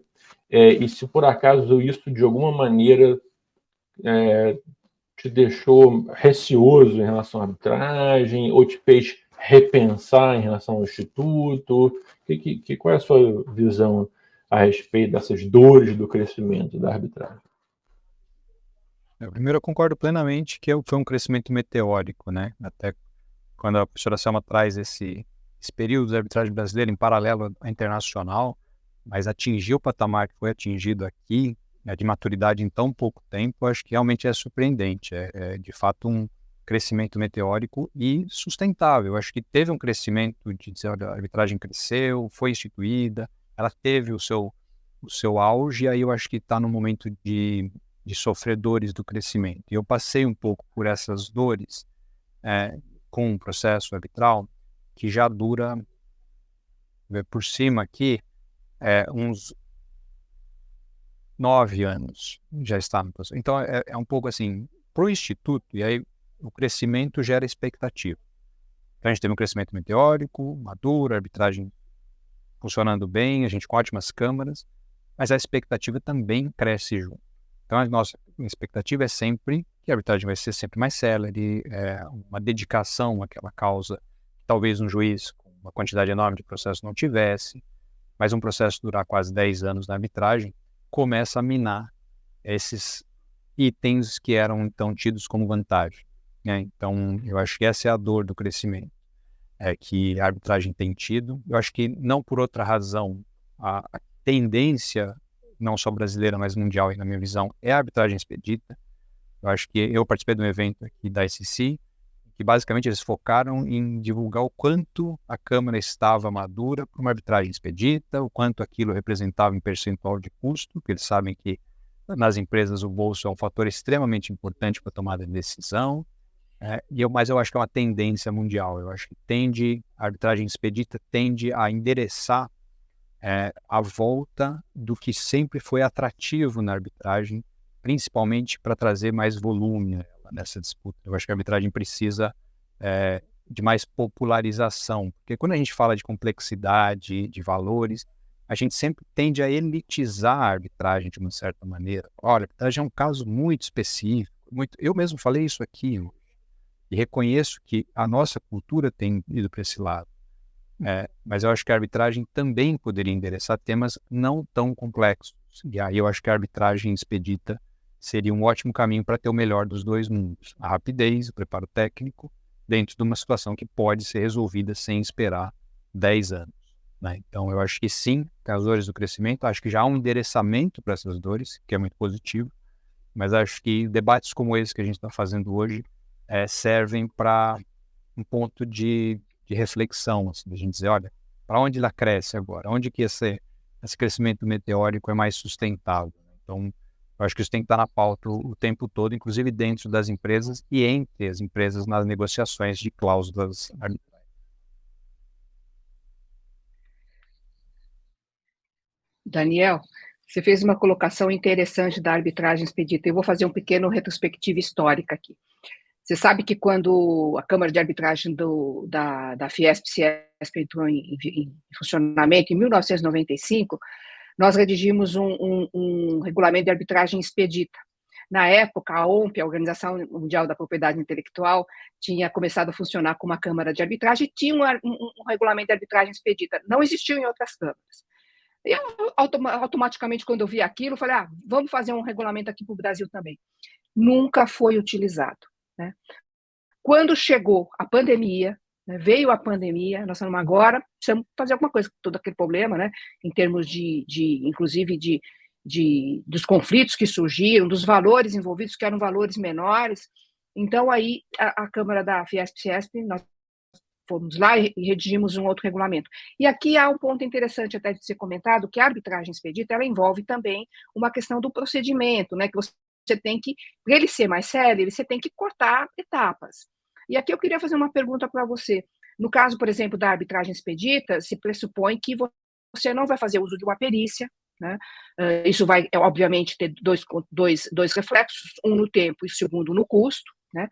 e se por acaso isso de alguma maneira te deixou receoso em relação à arbitragem, ou te fez repensar em relação ao Instituto? Qual é a sua visão a respeito dessas dores do crescimento da arbitragem? Primeiro, eu concordo plenamente que foi um crescimento meteórico, né? Até quando a professora Selma traz esse período da arbitragem brasileira em paralelo à internacional, mas atingir o patamar que foi atingido aqui, de maturidade em tão pouco tempo, acho que realmente é surpreendente. É de fato um crescimento meteórico e sustentável. Acho que teve um crescimento de dizer, olha, a arbitragem cresceu, foi instituída, ela teve o seu auge, e aí eu acho que está no momento de sofrer dores do crescimento. E eu passei um pouco por essas dores com um processo arbitral que já dura, por cima aqui, uns 9 anos já está no processo. Então, é um pouco assim, para o Instituto, e aí o crescimento gera expectativa. Então, a gente teve um crescimento meteórico, maduro, a arbitragem funcionando bem, a gente com ótimas câmaras, mas a expectativa também cresce junto. Então, a nossa expectativa é sempre que a arbitragem vai ser sempre mais célere, uma dedicação àquela causa que talvez um juiz com uma quantidade enorme de processo não tivesse, mas um processo durar quase 10 anos na arbitragem começa a minar esses itens que eram então tidos como vantagem, né? Então, eu acho que essa é a dor do crescimento que a arbitragem tem tido. Eu acho que não por outra razão, a tendência, não só brasileira, mas mundial, na minha visão, é a arbitragem expedita. Eu acho que eu participei de um evento aqui da SEC, que basicamente eles focaram em divulgar o quanto a Câmara estava madura para uma arbitragem expedita, o quanto aquilo representava em percentual de custo, porque eles sabem que nas empresas o bolso é um fator extremamente importante para a tomada de decisão, mas eu acho que é uma tendência mundial. Eu acho que a arbitragem expedita tende a endereçar a volta do que sempre foi atrativo na arbitragem, principalmente para trazer mais volume nessa disputa. Eu acho que a arbitragem precisa de mais popularização, porque quando a gente fala de complexidade, de valores, a gente sempre tende a elitizar a arbitragem de uma certa maneira. Olha, a arbitragem é um caso muito específico. Eu mesmo falei isso aqui, e reconheço que a nossa cultura tem ido para esse lado. Mas eu acho que a arbitragem também poderia endereçar temas não tão complexos. E aí eu acho que a arbitragem expedita seria um ótimo caminho para ter o melhor dos dois mundos. A rapidez, o preparo técnico, dentro de uma situação que pode ser resolvida sem esperar 10 anos. Né? Então eu acho que sim, as dores do crescimento, acho que já há um endereçamento para essas dores, que é muito positivo, mas acho que debates como esse que a gente está fazendo hoje servem para um ponto de reflexão, assim, de a gente dizer, olha, para onde ela cresce agora? Onde que esse crescimento meteórico é mais sustentável? Então, eu acho que isso tem que estar na pauta o tempo todo, inclusive dentro das empresas e entre as empresas nas negociações de cláusulas arbitrais. Daniel, você fez uma colocação interessante da arbitragem expedita. Eu vou fazer um pequeno retrospectiva histórica aqui. Você sabe que quando a Câmara de Arbitragem da Fiesp-CIESP entrou em funcionamento, em 1995, nós redigimos um regulamento de arbitragem expedita. Na época, a OMP, a Organização Mundial da Propriedade Intelectual, tinha começado a funcionar como uma Câmara de Arbitragem e tinha um regulamento de arbitragem expedita. Não existiu em outras câmaras. Eu, automaticamente, quando eu vi aquilo, falei, vamos fazer um regulamento aqui para o Brasil também. Nunca foi utilizado. Né? Quando chegou a pandemia, né, veio a pandemia, nós falamos agora, precisamos fazer alguma coisa com todo aquele problema, né, em termos inclusive dos conflitos que surgiram, dos valores envolvidos, que eram valores menores. Então, aí, a Câmara da Fiesp-CIESP, nós fomos lá e redigimos um outro regulamento. E aqui há um ponto interessante até de ser comentado, que a arbitragem expedita, ela envolve também uma questão do procedimento, né, que você tem que, para ele ser mais sério, você tem que cortar etapas. E aqui eu queria fazer uma pergunta para você. No caso, por exemplo, da arbitragem expedita, se pressupõe que você não vai fazer uso de uma perícia, né? Isso vai, obviamente, ter dois reflexos, um no tempo e o segundo no custo, né?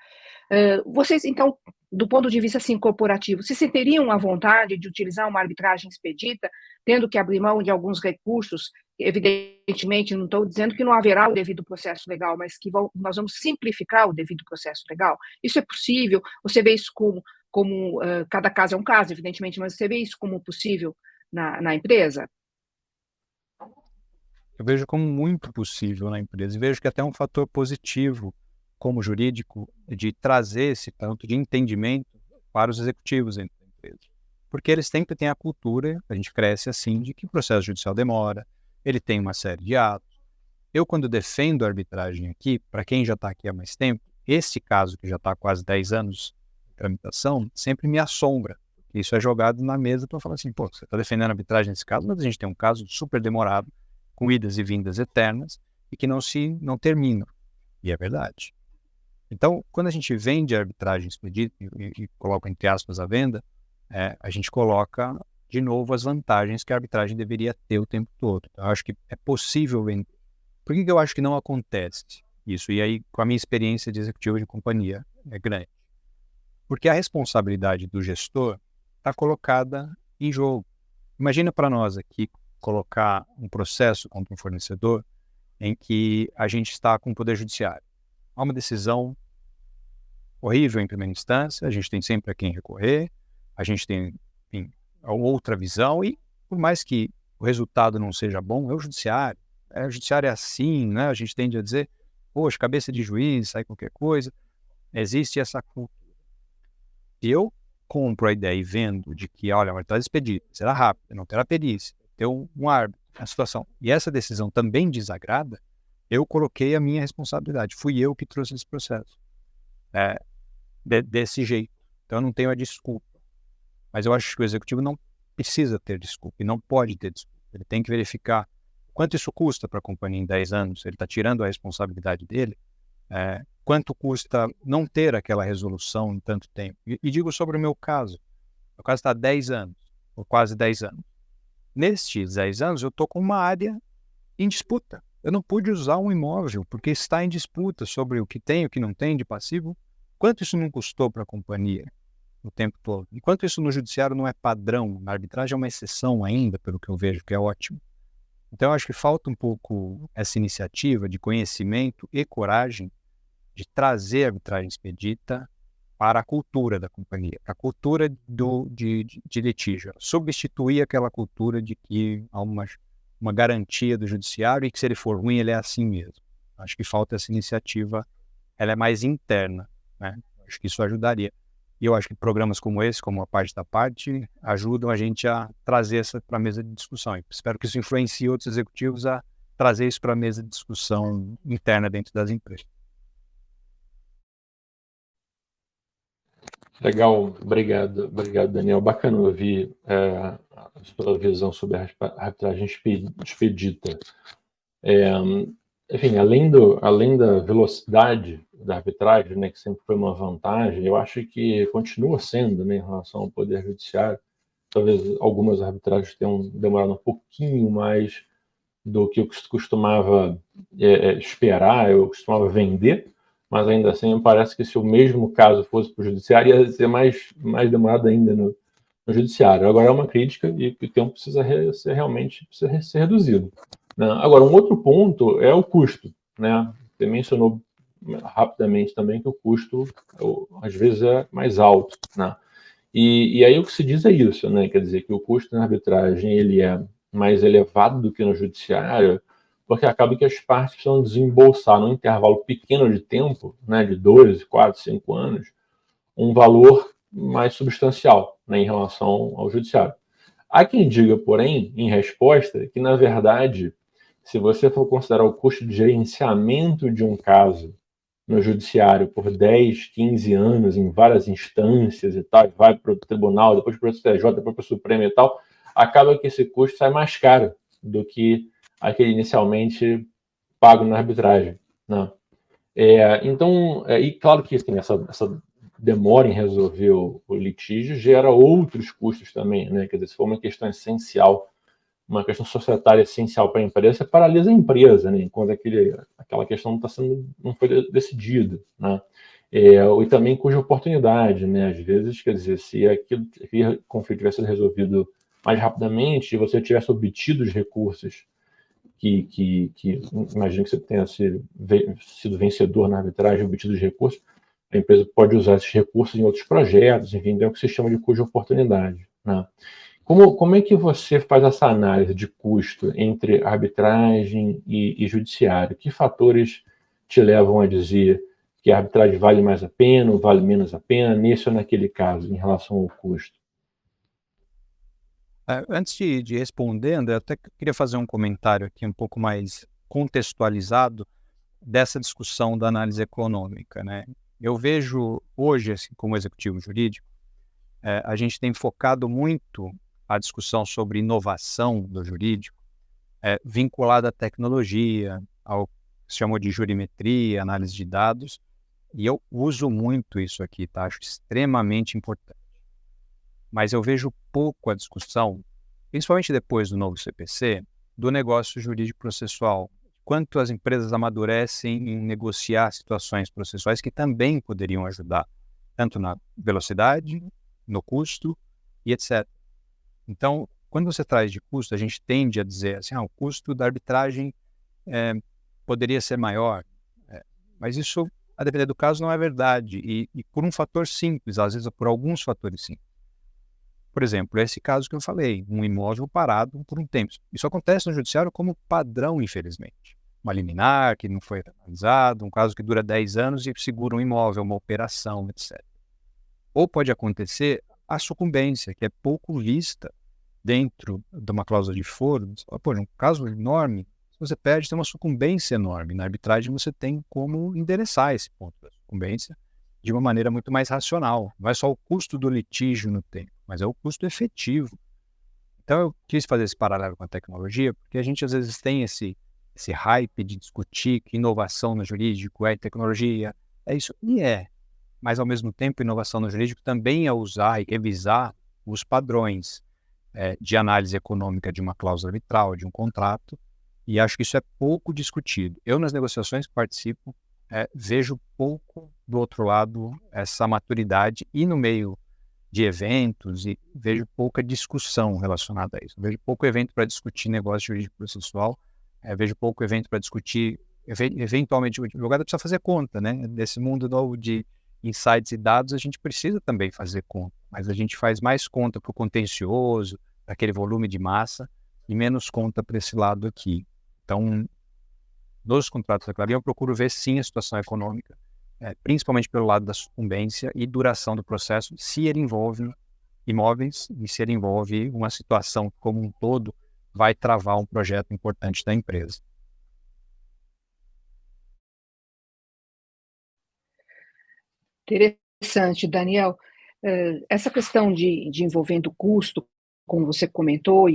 Vocês, então, do ponto de vista assim, corporativo, vocês teriam a vontade de utilizar uma arbitragem expedita, tendo que abrir mão de alguns recursos? Evidentemente, não estou dizendo que não haverá o devido processo legal, mas que nós vamos simplificar o devido processo legal. Isso é possível? Você vê isso como cada caso é um caso, evidentemente, mas você vê isso como possível na empresa? Eu vejo como muito possível na empresa e vejo que até é um fator positivo como jurídico de trazer esse tanto de entendimento para os executivos dentro da empresa. Porque eles sempre têm a cultura, a gente cresce assim, de que o processo judicial demora, ele tem uma série de atos. Eu, quando defendo a arbitragem aqui, para quem já está aqui há mais tempo, esse caso que já está há quase 10 anos de tramitação, sempre me assombra. Isso é jogado na mesa para falar assim, pô, você está defendendo a arbitragem nesse caso, mas a gente tem um caso super demorado, com idas e vindas eternas, e que não termina. E é verdade. Então, quando a gente vende a arbitragem expedita e coloca entre aspas a venda, a gente coloca de novo as vantagens que a arbitragem deveria ter o tempo todo. Então, eu acho que é possível vender. Por que eu acho que não acontece isso? E aí, com a minha experiência de executivo de companhia, é grande. Porque a responsabilidade do gestor está colocada em jogo. Imagina para nós aqui colocar um processo contra um fornecedor em que a gente está com o Poder Judiciário. Há uma decisão horrível em primeira instância, a gente tem sempre a quem recorrer, a gente tem, enfim, outra visão e, por mais que o resultado não seja bom, é o judiciário. O judiciário é assim, né? A gente tende a dizer, poxa, cabeça de juiz, sai qualquer coisa. Existe essa cultura. Se eu compro a ideia e vendo de que, olha, vai estar expedida, será rápido, não terá perícia, ter um árbitro na situação, e essa decisão também desagrada, eu coloquei a minha responsabilidade, fui eu que trouxe esse processo. desse jeito. Então eu não tenho a desculpa. Mas eu acho que o executivo não precisa ter desculpa e não pode ter desculpa. Ele tem que verificar quanto isso custa para a companhia em 10 anos, ele está tirando a responsabilidade dele, quanto custa não ter aquela resolução em tanto tempo. E digo sobre o meu caso está há 10 anos, ou quase 10 anos. Nestes 10 anos eu estou com uma área em disputa. Eu não pude usar um imóvel porque está em disputa sobre o que tem e o que não tem de passivo. Quanto isso não custou para a companhia o tempo todo? Enquanto isso no judiciário não é padrão, na arbitragem é uma exceção ainda, pelo que eu vejo, que é ótimo. Então eu acho que falta um pouco essa iniciativa de conhecimento e coragem de trazer a arbitragem expedita para a cultura da companhia, para a cultura de litígio, substituir aquela cultura de que há uma garantia do judiciário e que se ele for ruim, ele é assim mesmo. Acho que falta essa iniciativa, ela é mais interna, né? Acho que isso ajudaria. E eu acho que programas como esse, como a parte da parte, ajudam a gente a trazer essa para a mesa de discussão. E espero que isso influencie outros executivos a trazer isso para a mesa de discussão interna dentro das empresas. Legal, obrigado, Daniel. Bacana ouvir a sua visão sobre a arbitragem expedita. Enfim, além da velocidade da arbitragem, né, que sempre foi uma vantagem, eu acho que continua sendo, né, em relação ao Poder Judiciário. Talvez algumas arbitragens tenham demorado um pouquinho mais do que eu costumava esperar, eu costumava vender, mas ainda assim me parece que se o mesmo caso fosse para o judiciário, ia ser mais demorado ainda no judiciário. Agora é uma crítica e o tempo precisa ser reduzido, né? Agora, um outro ponto é o custo, né? Você mencionou rapidamente também que o custo, às vezes, é mais alto, né? E aí o que se diz é isso, né? Quer dizer, que o custo na arbitragem ele é mais elevado do que no judiciário, porque acaba que as partes precisam desembolsar num intervalo pequeno de tempo, né, de 2, 4, 5 anos, um valor mais substancial, né, em relação ao judiciário. Há quem diga, porém, em resposta, que, na verdade, se você for considerar o custo de gerenciamento de um caso no judiciário por 10, 15 anos, em várias instâncias e tal, vai para o tribunal, depois para o STJ, depois para o Supremo e tal, acaba que esse custo sai mais caro do que aquele inicialmente pago na arbitragem, né? Então, e claro que assim, essa demora em resolver o litígio gera outros custos também, né? Quer dizer, se for uma questão essencial, uma questão societária essencial para a empresa, você paralisa a empresa, né? Enquanto aquela questão não foi decidida, né? E também cuja oportunidade, né? Às vezes, quer dizer, se aquele conflito tivesse sido resolvido mais rapidamente e você tivesse obtido os recursos que imagino que você tenha sido vencedor na arbitragem, obtido os recursos, a empresa pode usar esses recursos em outros projetos, enfim, é o que se chama de cuja oportunidade, né? Como é que você faz essa análise de custo entre arbitragem e judiciário? Que fatores te levam a dizer que a arbitragem vale mais a pena ou vale menos a pena, nesse ou naquele caso, em relação ao custo? Antes de responder, André, eu até queria fazer um comentário aqui um pouco mais contextualizado dessa discussão da análise econômica, né? Eu vejo hoje, assim, como executivo jurídico, a gente tem focado muito a discussão sobre inovação do jurídico, vinculada à tecnologia, ao que se chamou de jurimetria, análise de dados, e eu uso muito isso aqui, tá? Acho extremamente importante. Mas eu vejo pouco a discussão, principalmente depois do novo CPC, do negócio jurídico processual. Quanto as empresas amadurecem em negociar situações processuais que também poderiam ajudar, tanto na velocidade, no custo e etc. Então, quando você traz de custo, a gente tende a dizer assim, o custo da arbitragem poderia ser maior. Mas isso, a depender do caso, não é verdade. E por um fator simples, às vezes por alguns fatores simples. Por exemplo, esse caso que eu falei, um imóvel parado por um tempo. Isso acontece no judiciário como padrão, infelizmente. Uma liminar que não foi analisado, um caso que dura 10 anos e segura um imóvel, uma operação, etc. Ou pode acontecer a sucumbência, que é pouco vista dentro de uma cláusula de foro. Um caso enorme, se você perde, tem uma sucumbência enorme. Na arbitragem você tem como endereçar esse ponto da sucumbência de uma maneira muito mais racional. Não é só o custo do litígio no tempo, mas é o custo efetivo. Então eu quis fazer esse paralelo com a tecnologia, porque a gente às vezes tem esse hype de discutir que inovação no jurídico é tecnologia, é isso, e é. Mas ao mesmo tempo, inovação no jurídico também é usar e revisar os padrões de análise econômica de uma cláusula arbitral, de um contrato, e acho que isso é pouco discutido. Eu, nas negociações que participo, vejo pouco do outro lado essa maturidade, e no meio de eventos, e vejo pouca discussão relacionada a isso. Vejo pouco evento para discutir negócio jurídico processual, vejo pouco evento para discutir, eventualmente, o advogado precisa fazer conta, né? Desse mundo novo de insights e dados, a gente precisa também fazer conta, mas a gente faz mais conta para o contencioso, para aquele volume de massa, e menos conta para esse lado aqui. Então, nos contratos da Klabin, eu procuro ver sim a situação econômica, principalmente pelo lado da sucumbência e duração do processo, se ele envolve imóveis e se ele envolve uma situação como um todo, vai travar um projeto importante da empresa. Interessante, Daniel. Essa questão de envolvendo custo, como você comentou,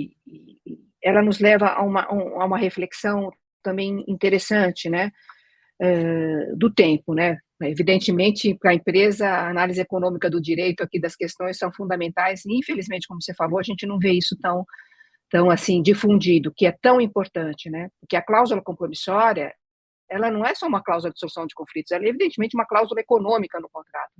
ela nos leva a uma reflexão também interessante, né, do tempo, né? Evidentemente, para a empresa, a análise econômica do direito aqui das questões são fundamentais, e infelizmente, como você falou, a gente não vê isso tão assim difundido, que é tão importante, né? Porque a cláusula compromissória, ela não é só uma cláusula de solução de conflitos, ela é evidentemente uma cláusula econômica no contrato.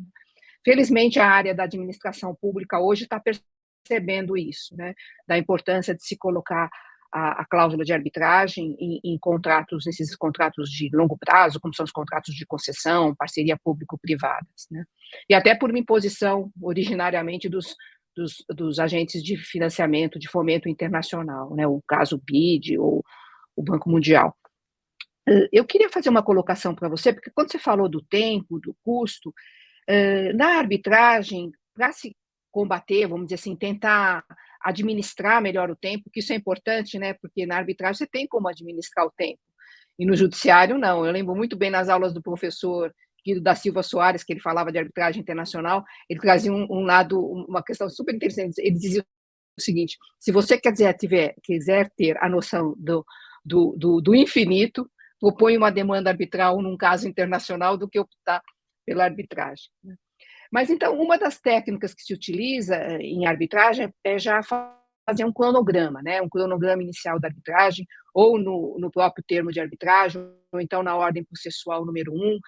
Felizmente, a área da administração pública hoje está percebendo isso, né, da importância de se colocar a cláusula de arbitragem em contratos, nesses contratos de longo prazo, como são os contratos de concessão, parceria público-privadas, né, e até por uma imposição originariamente dos agentes de financiamento, de fomento internacional, né, o caso BID ou o Banco Mundial. Eu queria fazer uma colocação para você, porque quando você falou do tempo, do custo, na arbitragem, para se combater, vamos dizer assim, tentar administrar melhor o tempo, que isso é importante, né? Porque na arbitragem você tem como administrar o tempo, e no judiciário não. Eu lembro muito bem nas aulas do professor Guido da Silva Soares, que ele falava de arbitragem internacional, ele trazia uma questão super interessante. Ele dizia o seguinte: se você quiser ter a noção do infinito, propõe uma demanda arbitral num caso internacional do que optar pela arbitragem. Mas, então, uma das técnicas que se utiliza em arbitragem é já fazer um cronograma, né? Um cronograma inicial da arbitragem, ou no próprio termo de arbitragem, ou então na ordem processual número 1,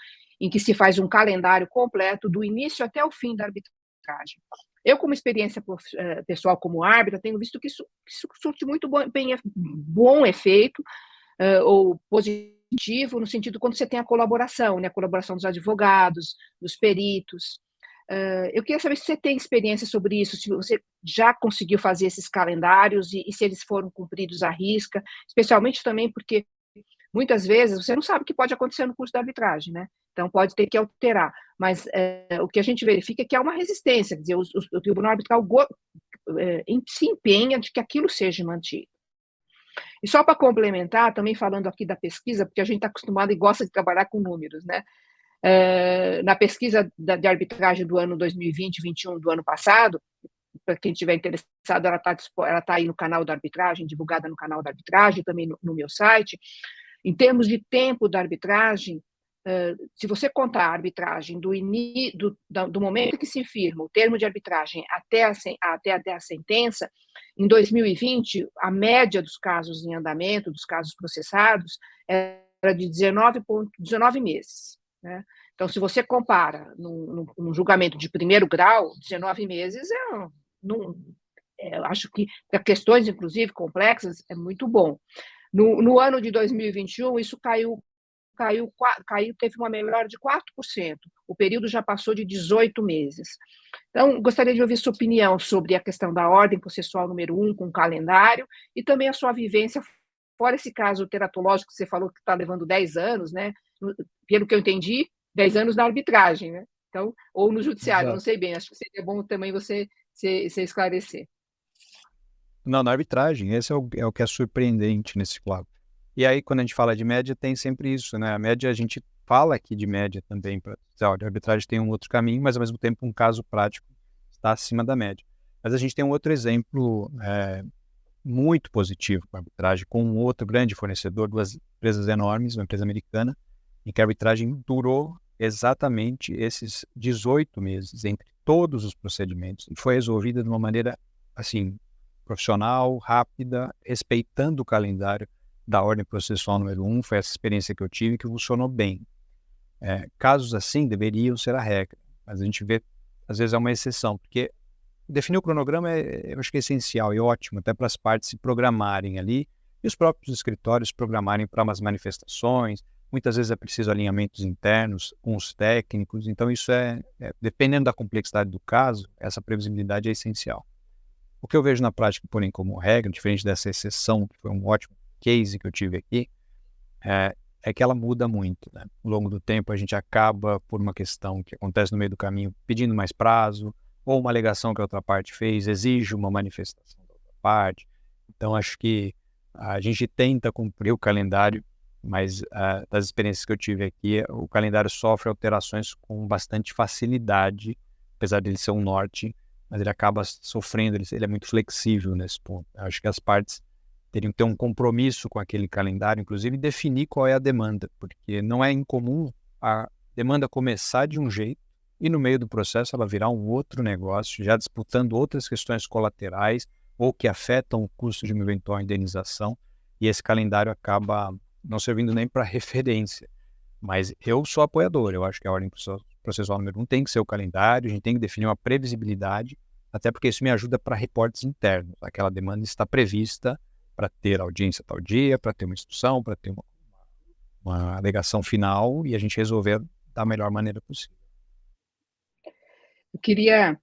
em que se faz um calendário completo do início até o fim da arbitragem. Eu, como experiência pessoal como árbitra, tenho visto que isso surte muito bom efeito, ou positivo, no sentido quando você tem a colaboração, né? A colaboração dos advogados, dos peritos. Eu queria saber se você tem experiência sobre isso, se você já conseguiu fazer esses calendários e se eles foram cumpridos à risca, especialmente também porque muitas vezes você não sabe o que pode acontecer no curso da arbitragem, né? Então pode ter que alterar, mas o que a gente verifica é que há uma resistência, quer dizer, o Tribunal Arbitral se empenha de que aquilo seja mantido. E só para complementar, também falando aqui da pesquisa, porque a gente está acostumado e gosta de trabalhar com números, né? Na pesquisa de arbitragem do ano 2020-21 do ano passado, para quem estiver interessado, ela tá aí no canal da arbitragem, divulgada no canal da arbitragem, também no meu site. Em termos de tempo da arbitragem, se você contar a arbitragem do momento que se firma o termo de arbitragem até a sentença, em 2020, a média dos casos em andamento, dos casos processados, era de 19 meses. Né? Então, se você compara num julgamento de primeiro grau, 19 meses eu acho que, para questões, inclusive, complexas, é muito bom. No ano de 2021, isso teve uma melhora de 4%. O período já passou de 18 meses. Então, gostaria de ouvir sua opinião sobre a questão da ordem processual número 1, com o calendário, e também a sua vivência, fora esse caso teratológico que você falou que está levando 10 anos, né? Pelo que eu entendi, 10 anos na arbitragem, né? Então, ou no judiciário, Exato. não sei bem, acho que seria bom também você esclarecer. Não, na arbitragem, esse é o que é surpreendente nesse quadro. E aí, quando a gente fala de média, tem sempre isso, né? A média a gente fala aqui de média também, para dizer, olha, a arbitragem tem um outro caminho, mas ao mesmo tempo um caso prático está acima da média. Mas a gente tem um outro exemplo muito positivo com a arbitragem, com um outro grande fornecedor, duas empresas enormes, uma empresa americana, em que a arbitragem durou exatamente esses 18 meses entre todos os procedimentos e foi resolvida de uma maneira assim profissional, rápida, respeitando o calendário da ordem processual número 1. Foi essa experiência que eu tive que funcionou bem. Casos assim deveriam ser a regra, mas a gente vê, às vezes é uma exceção, porque definir o cronograma eu acho que é essencial e ótimo, até para as partes se programarem ali e os próprios escritórios programarem para umas manifestações. Muitas vezes é preciso alinhamentos internos com os técnicos, então isso dependendo da complexidade do caso, essa previsibilidade é essencial. O que eu vejo na prática, porém, como regra, diferente dessa exceção, que foi um ótimo case que eu tive aqui, é que ela muda muito, né? Ao longo do tempo a gente acaba, por uma questão que acontece no meio do caminho, pedindo mais prazo, ou uma alegação que a outra parte fez exige uma manifestação da outra parte. Então acho que a gente tenta cumprir o calendário, mas das experiências que eu tive aqui, o calendário sofre alterações com bastante facilidade, apesar dele ser um norte, mas ele acaba sofrendo, ele é muito flexível nesse ponto. Eu acho que as partes teriam que ter um compromisso com aquele calendário, inclusive definir qual é a demanda, porque não é incomum a demanda começar de um jeito e no meio do processo ela virar um outro negócio, já disputando outras questões colaterais ou que afetam o custo de uma eventual indenização, e esse calendário acaba não servindo nem para referência. Mas eu sou apoiador, eu acho que a ordem processual número 1 tem que ser o calendário, a gente tem que definir uma previsibilidade, até porque isso me ajuda para reportes internos. Aquela demanda está prevista para ter audiência tal dia, para ter uma instrução, para ter uma alegação final e a gente resolver da melhor maneira possível. Eu queria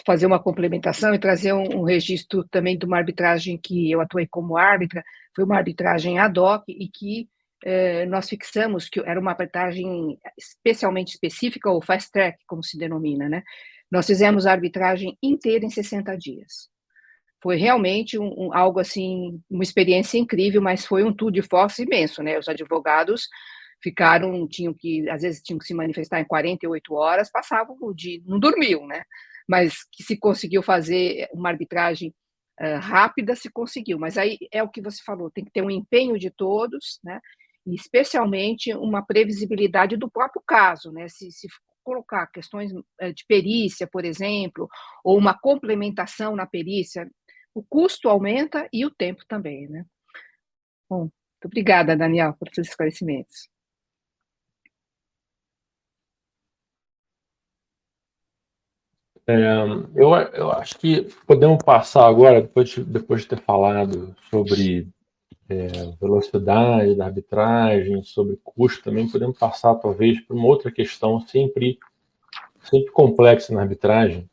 fazer uma complementação e trazer um registro também de uma arbitragem que eu atuei como árbitra. Foi uma arbitragem ad hoc e que nós fixamos que era uma arbitragem especialmente específica, ou fast track, como se denomina, né? Nós fizemos a arbitragem inteira em 60 dias. Foi realmente algo assim, uma experiência incrível, mas foi um tour de force imenso, né? Os advogados às vezes tinham que se manifestar em 48 horas, passavam o dia, não dormiam, né? Mas que se conseguiu fazer uma arbitragem rápida, se conseguiu. Mas aí é o que você falou, tem que ter um empenho de todos, né? E especialmente uma previsibilidade do próprio caso, né? Se colocar questões de perícia, por exemplo, ou uma complementação na perícia, o custo aumenta e o tempo também, né? Bom, muito obrigada, Daniel, por seus esclarecimentos. Eu acho que podemos passar agora, depois de ter falado sobre velocidade da arbitragem, sobre custo, também podemos passar, talvez, para uma outra questão sempre complexa na arbitragem,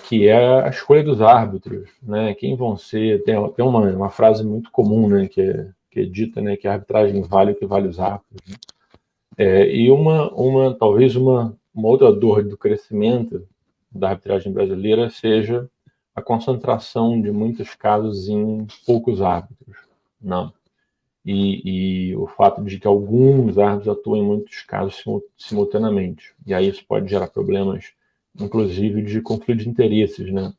que é a escolha dos árbitros, né? Quem vão ser... Tem uma frase muito comum, né, que é dita, né, que a arbitragem vale o que vale os árbitros, né? E talvez uma outra dor do crescimento da arbitragem brasileira seja a concentração de muitos casos em poucos árbitros, não? E o fato de que alguns árbitros atuam em muitos casos simultaneamente. E aí isso pode gerar problemas, inclusive, de conflito de interesses, né?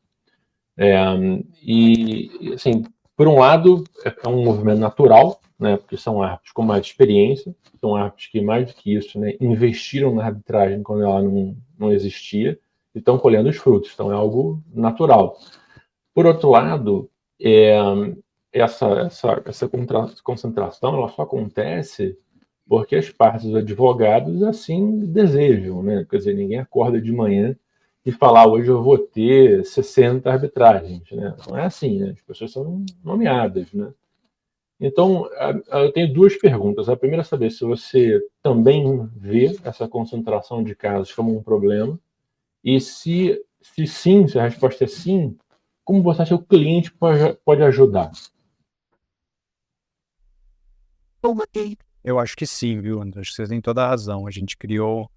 Assim, por um lado, é um movimento natural, né? Porque são árbitros com mais experiência, são árbitros que, mais do que isso, né, investiram na arbitragem quando ela não existia, e estão colhendo os frutos, então é algo natural. Por outro lado, essa concentração ela só acontece porque as partes dos advogados assim desejam, né? Quer dizer, ninguém acorda de manhã e fala, hoje eu vou ter 60 arbitragens, né? Não é assim, né? As pessoas são nomeadas, né? Então, eu tenho duas perguntas. A primeira é saber se você também vê essa concentração de casos como um problema, e se sim, se a resposta é sim, como você acha que o cliente pode ajudar? Eu acho que sim, viu, André? Acho que você tem toda a razão. A gente criou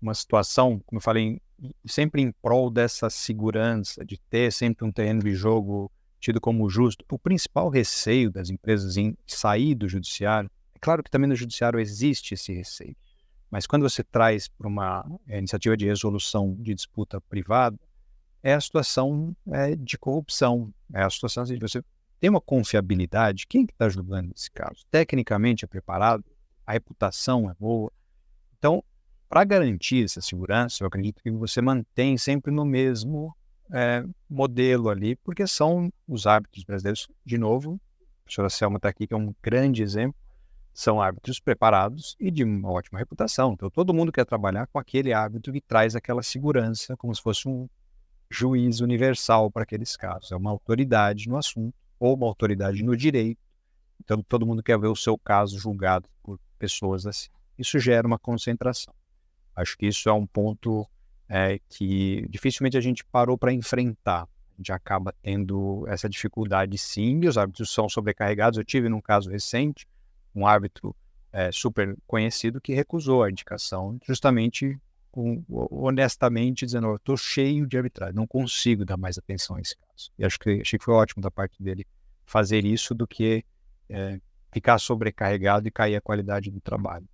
uma situação, como eu falei, sempre em prol dessa segurança, de ter sempre um terreno de jogo tido como justo. O principal receio das empresas em sair do judiciário É claro que também no judiciário existe esse receio, mas quando você traz para uma iniciativa de resolução de disputa privada, é a situação de corrupção, é a situação de você tem uma confiabilidade, quem que está julgando nesse caso? Tecnicamente é preparado, a reputação é boa. Então, para garantir essa segurança, eu acredito que você mantém sempre no mesmo modelo ali, porque são os árbitros brasileiros, de novo, a professora Selma está aqui, que é um grande exemplo, são árbitros preparados e de uma ótima reputação. Então, todo mundo quer trabalhar com aquele árbitro que traz aquela segurança, como se fosse um juiz universal para aqueles casos. É uma autoridade no assunto ou uma autoridade no direito. Então, todo mundo quer ver o seu caso julgado por pessoas assim. Isso gera uma concentração. Acho que isso é um ponto que dificilmente a gente parou para enfrentar. A gente acaba tendo essa dificuldade sim, e os árbitros são sobrecarregados. Eu tive num caso recente, um árbitro super conhecido que recusou a indicação, justamente honestamente dizendo, eu estou cheio de arbitragem, não consigo dar mais atenção a esse caso. E achei que foi ótimo da parte dele fazer isso do que ficar sobrecarregado e cair a qualidade do trabalho.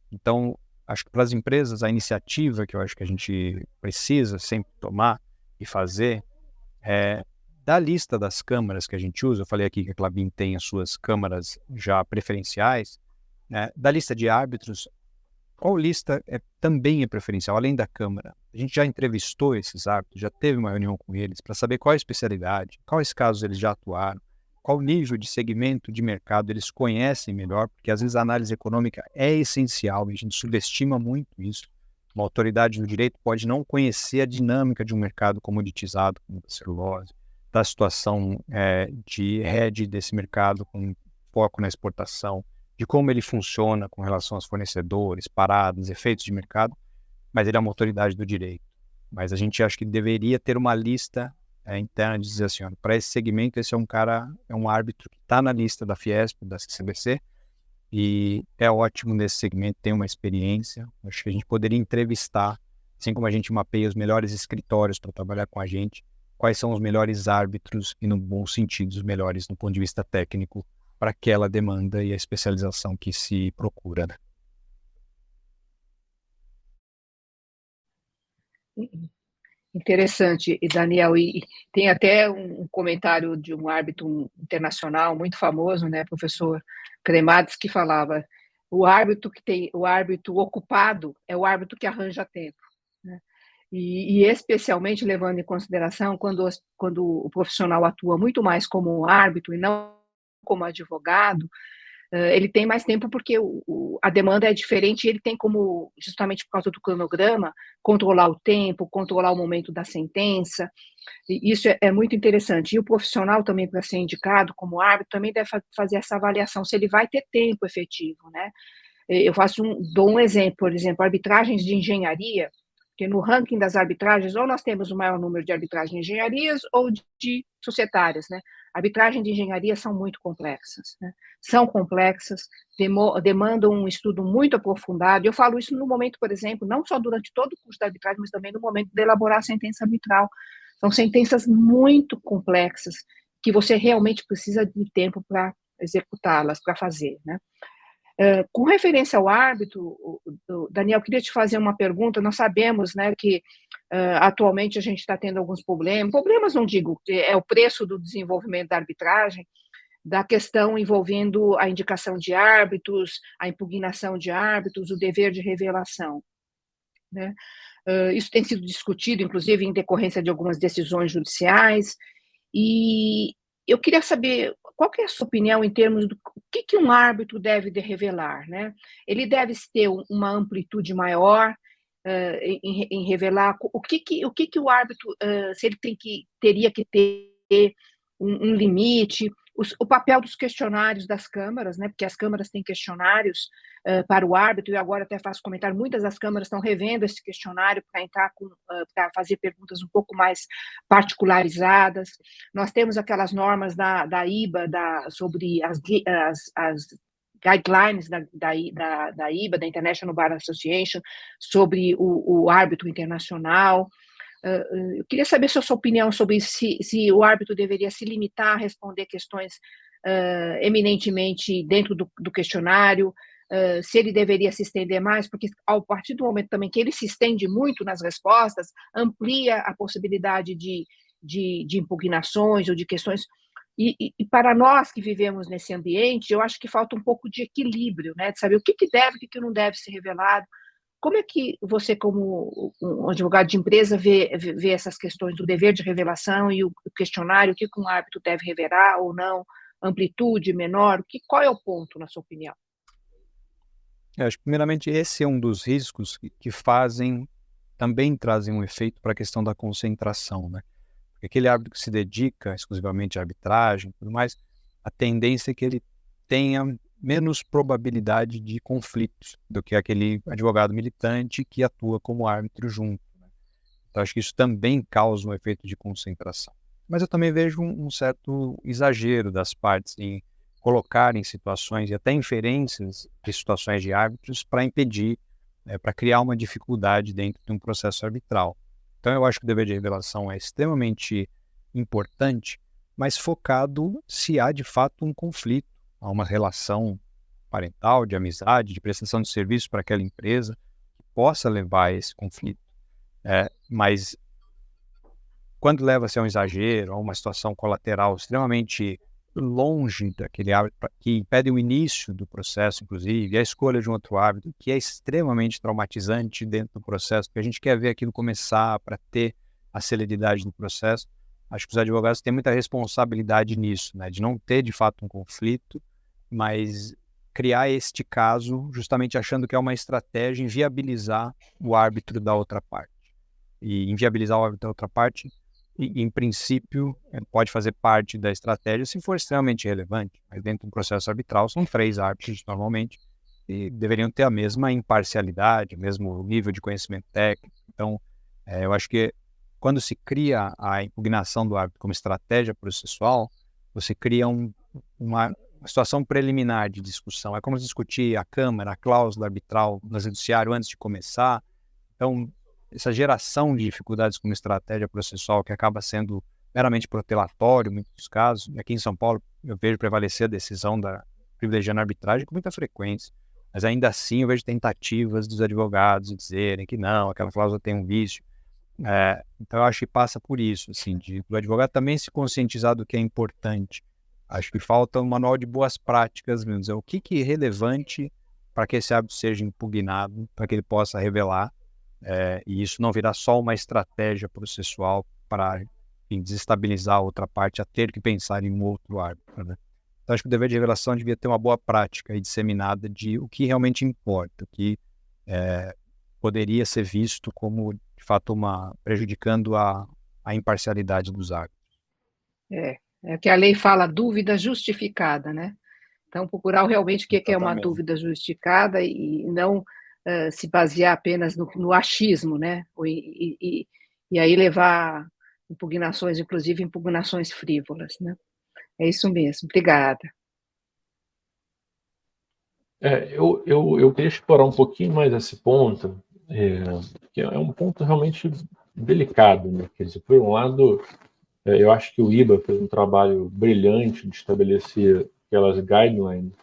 Então, acho que para as empresas, a iniciativa que eu acho que a gente precisa sempre tomar e fazer da lista das câmaras que a gente usa, eu falei aqui que a Klabin tem as suas câmaras já preferenciais, da lista de árbitros, qual lista também é preferencial, além da Câmara? A gente já entrevistou esses árbitros, já teve uma reunião com eles para saber qual a especialidade, quais casos eles já atuaram, qual nível de segmento de mercado eles conhecem melhor, porque às vezes a análise econômica é essencial e a gente subestima muito isso. Uma autoridade do direito pode não conhecer a dinâmica de um mercado comoditizado, como a celulose, da situação de rede desse mercado com foco na exportação, de como ele funciona com relação aos fornecedores, paradas, efeitos de mercado, mas ele é uma autoridade do direito. Mas a gente acha que deveria ter uma lista interna de dizer assim, para esse segmento, esse é um árbitro que está na lista da Fiesp, da CCBC, e é ótimo nesse segmento, tem uma experiência. Acho que a gente poderia entrevistar, assim como a gente mapeia os melhores escritórios para trabalhar com a gente, quais são os melhores árbitros e, no bom sentido, os melhores no ponto de vista técnico, para aquela demanda e a especialização que se procura. Né? Interessante, Daniel, e tem até um comentário de um árbitro internacional muito famoso, né, professor Cremades, que falava: o árbitro ocupado é o árbitro que arranja tempo, né? E especialmente levando em consideração quando o profissional atua muito mais como árbitro e não como advogado, ele tem mais tempo porque a demanda é diferente e ele tem como, justamente por causa do cronograma, controlar o tempo, controlar o momento da sentença, e isso é muito interessante. E o profissional também, para ser indicado como árbitro, também deve fazer essa avaliação, se ele vai ter tempo efetivo, né? Eu dou um exemplo, por exemplo, arbitragens de engenharia, porque no ranking das arbitragens, ou nós temos o maior número de arbitragens de engenharias ou de societárias, né? Arbitragem de engenharia são muito complexas, né? São complexas, demandam um estudo muito aprofundado. Eu falo isso no momento, por exemplo, não só durante todo o curso da arbitragem, mas também no momento de elaborar a sentença arbitral. São sentenças muito complexas, que você realmente precisa de tempo para executá-las, para fazer, né? Com referência ao árbitro, Daniel, queria te fazer uma pergunta. Nós sabemos, né, que atualmente a gente está tendo alguns problemas não digo, é o preço do desenvolvimento da arbitragem, da questão envolvendo a indicação de árbitros, a impugnação de árbitros, o dever de revelação, né? Isso tem sido discutido, inclusive, em decorrência de algumas decisões judiciais, e eu queria saber qual que é a sua opinião em termos do que um árbitro deve revelar, né? Ele deve ter uma amplitude maior em revelar o que o árbitro, se ele teria que ter um limite, o papel dos questionários das câmaras, né? Porque as câmaras têm questionários para o árbitro, e agora até faço comentário, muitas das câmaras estão revendo esse questionário para fazer perguntas um pouco mais particularizadas. Nós temos aquelas normas da IBA sobre as guidelines da IBA, da International Bar Association, sobre o árbitro internacional. Eu queria saber a sua opinião sobre se o árbitro deveria se limitar a responder questões eminentemente dentro do questionário, se ele deveria se estender mais, porque a partir do momento também que ele se estende muito nas respostas, amplia a possibilidade de impugnações ou de questões. E para nós que vivemos nesse ambiente, eu acho que falta um pouco de equilíbrio, né? De saber o que deve e o que não deve ser revelado. Como é que você, como um advogado de empresa, vê essas questões do dever de revelação e o questionário, o que um árbitro deve revelar ou não, amplitude, menor, qual é o ponto, na sua opinião? Eu acho que, primeiramente, esse é um dos riscos que também trazem um efeito para a questão da concentração, né? Porque aquele árbitro que se dedica exclusivamente à arbitragem e tudo mais, a tendência é que ele tenha menos probabilidade de conflitos do que aquele advogado militante que atua como árbitro junto, né? Então, acho que isso também causa um efeito de concentração. Mas eu também vejo um certo exagero das partes em colocar em situações e até inferências de situações de árbitros para impedir, para criar uma dificuldade dentro de um processo arbitral. Então, eu acho que o dever de revelação é extremamente importante, mas focado se há de fato um conflito, há uma relação parental, de amizade, de prestação de serviço para aquela empresa que possa levar a esse conflito. Mas quando leva-se a um exagero, a uma situação colateral extremamente longe daquele árbitro, que impede o início do processo, inclusive, e a escolha de um outro árbitro, que é extremamente traumatizante dentro do processo, porque a gente quer ver aquilo começar para ter a celeridade do processo. Acho que os advogados têm muita responsabilidade nisso, né, de não ter de fato um conflito, mas criar este caso justamente achando que é uma estratégia inviabilizar o árbitro da outra parte. E inviabilizar o árbitro da outra parte, em princípio, pode fazer parte da estratégia se for extremamente relevante. Mas dentro do processo arbitral são 3 árbitros normalmente e deveriam ter a mesma imparcialidade, o mesmo nível de conhecimento técnico. Então, eu acho que quando se cria a impugnação do árbitro como estratégia processual, você cria uma situação preliminar de discussão. É como discutir a Câmara, a cláusula arbitral no judiciário antes de começar. Então, essa geração de dificuldades como estratégia processual que acaba sendo meramente protelatório em muitos casos. Aqui em São Paulo eu vejo prevalecer a decisão da privilegiando a arbitragem com muita frequência, mas ainda assim eu vejo tentativas dos advogados de dizerem que não, aquela cláusula tem um vício. Então eu acho que passa por isso, assim, do advogado também se conscientizar do que é importante. Acho que falta um manual de boas práticas mesmo, o que é relevante para que esse árbitro seja impugnado, para que ele possa revelar. E isso não virar só uma estratégia processual para desestabilizar a outra parte a ter que pensar em um outro árbitro, né? Então, acho que o dever de revelação devia ter uma boa prática e disseminada de o que realmente importa, o que poderia ser visto como, de fato, prejudicando a imparcialidade dos árbitros. É que a lei fala dúvida justificada, né? Então, procurar realmente o que é uma dúvida justificada e não se basear apenas no achismo, né? E aí levar impugnações, inclusive impugnações frívolas, né? É isso mesmo. Obrigada. Eu queria explorar um pouquinho mais esse ponto, que é um ponto realmente delicado, né? Quer dizer, por um lado, eu acho que o IBA fez um trabalho brilhante de estabelecer aquelas guidelines,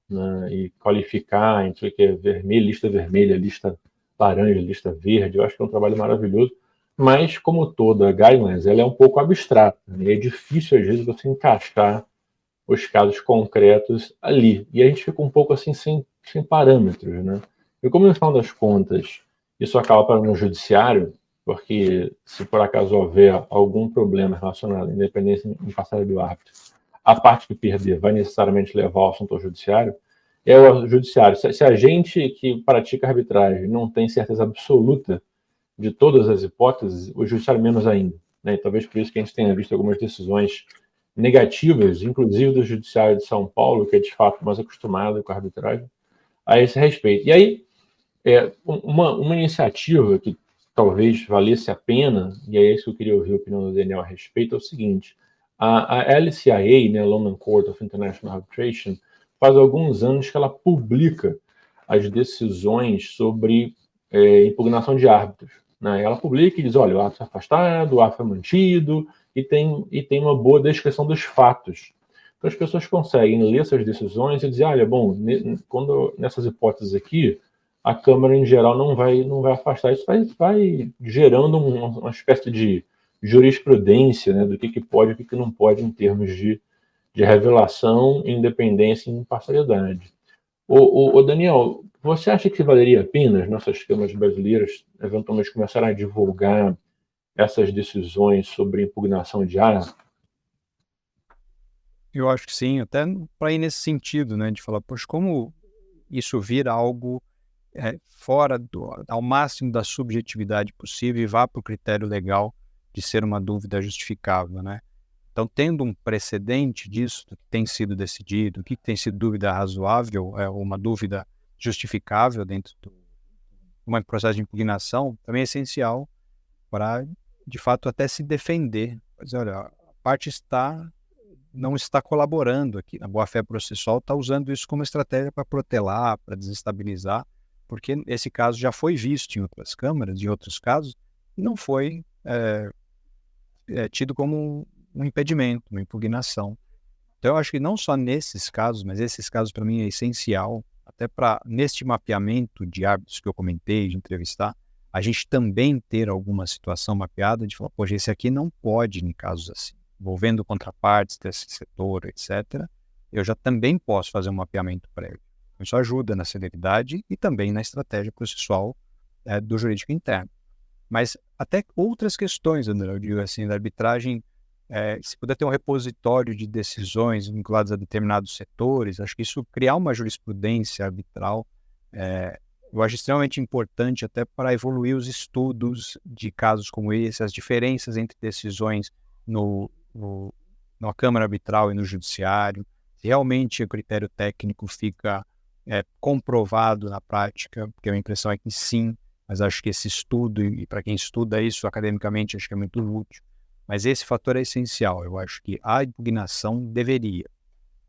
né, e qualificar entre o que é lista vermelha, lista laranja, lista verde. Eu acho que é um trabalho maravilhoso, mas como toda guidelines, ela é um pouco abstrata, né? É difícil às vezes você encaixar os casos concretos ali, e a gente fica um pouco assim sem parâmetros, né? E como no final das contas isso acaba para no judiciário, porque se por acaso houver algum problema relacionado à independência e imparcialidade do árbitro, a parte que perder vai necessariamente levar o assunto ao judiciário. É o judiciário. Se a gente que pratica arbitragem não tem certeza absoluta de todas as hipóteses, o judiciário menos ainda, né? E talvez por isso que a gente tenha visto algumas decisões negativas, inclusive do judiciário de São Paulo, que é de fato mais acostumado com a arbitragem, a esse respeito. E aí, uma iniciativa que talvez valesse a pena, e é isso que eu queria ouvir a opinião do Daniel a respeito, é o seguinte: a LCIA, né, London Court of International Arbitration, faz alguns anos que ela publica as decisões sobre impugnação de árbitros, né? Ela publica e diz, olha, o árbitro é afastado, o árbitro é mantido, e tem uma boa descrição dos fatos. Então, as pessoas conseguem ler essas decisões e dizer, olha, bom, nessas hipóteses aqui, a Câmara, em geral, não vai afastar. Isso vai gerando uma espécie de jurisprudência, né, do que pode e o que não pode em termos de revelação, independência e imparcialidade. Ô Daniel, você acha que valeria a pena as nossas câmaras brasileiras eventualmente começarem a divulgar essas decisões sobre impugnação de área? Eu acho que sim, até para ir nesse sentido, né, de falar, poxa, como isso vira algo fora ao máximo da subjetividade possível e vá para o critério legal de ser uma dúvida justificável, né? Então, tendo um precedente disso, do que tem sido decidido, o que tem sido dúvida razoável, uma dúvida justificável dentro de um processo de impugnação, também é essencial para, de fato, até se defender. Mas, olha, a parte não está colaborando aqui. A boa-fé processual está usando isso como estratégia para protelar, para desestabilizar, porque esse caso já foi visto em outras câmaras, em outros casos, e não foi tido como um impedimento, uma impugnação. Então, eu acho que não só nesses casos, mas esses casos para mim é essencial, até para, neste mapeamento de árbitros que eu comentei, de entrevistar, a gente também ter alguma situação mapeada de falar, poxa, esse aqui não pode em casos assim, envolvendo contrapartes desse setor, etc. Eu já também posso fazer um mapeamento prévio. Isso ajuda na celeridade e também na estratégia processual do jurídico interno. Mas até outras questões, André, eu digo assim, da arbitragem, se puder ter um repositório de decisões vinculadas a determinados setores, acho que isso criar uma jurisprudência arbitral, eu acho extremamente importante até para evoluir os estudos de casos como esse, as diferenças entre decisões na Câmara Arbitral e no Judiciário, se realmente o critério técnico fica comprovado na prática, porque a minha impressão é que sim, mas acho que esse estudo, e para quem estuda isso academicamente, acho que é muito útil. Mas esse fator é essencial. Eu acho que a impugnação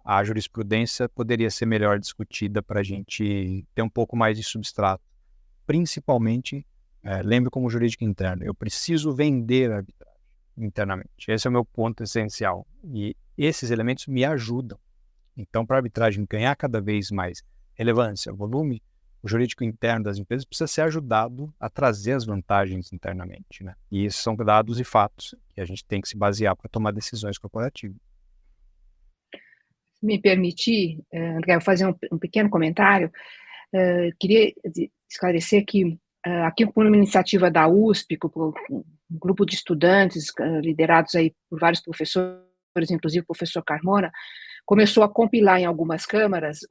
a jurisprudência poderia ser melhor discutida para a gente ter um pouco mais de substrato. Principalmente, lembre como jurídico interno, eu preciso vender a arbitragem internamente. Esse é o meu ponto essencial. E esses elementos me ajudam. Então, para a arbitragem ganhar cada vez mais relevância, volume, o jurídico interno das empresas precisa ser ajudado a trazer as vantagens internamente, né? E esses são dados e fatos que a gente tem que se basear para tomar decisões corporativas. Me permitir, André, eu vou fazer um pequeno comentário. Queria esclarecer que aqui por uma iniciativa da USP, por um grupo de estudantes liderados aí por vários professores, inclusive o professor Carmona, começou a compilar em algumas câmaras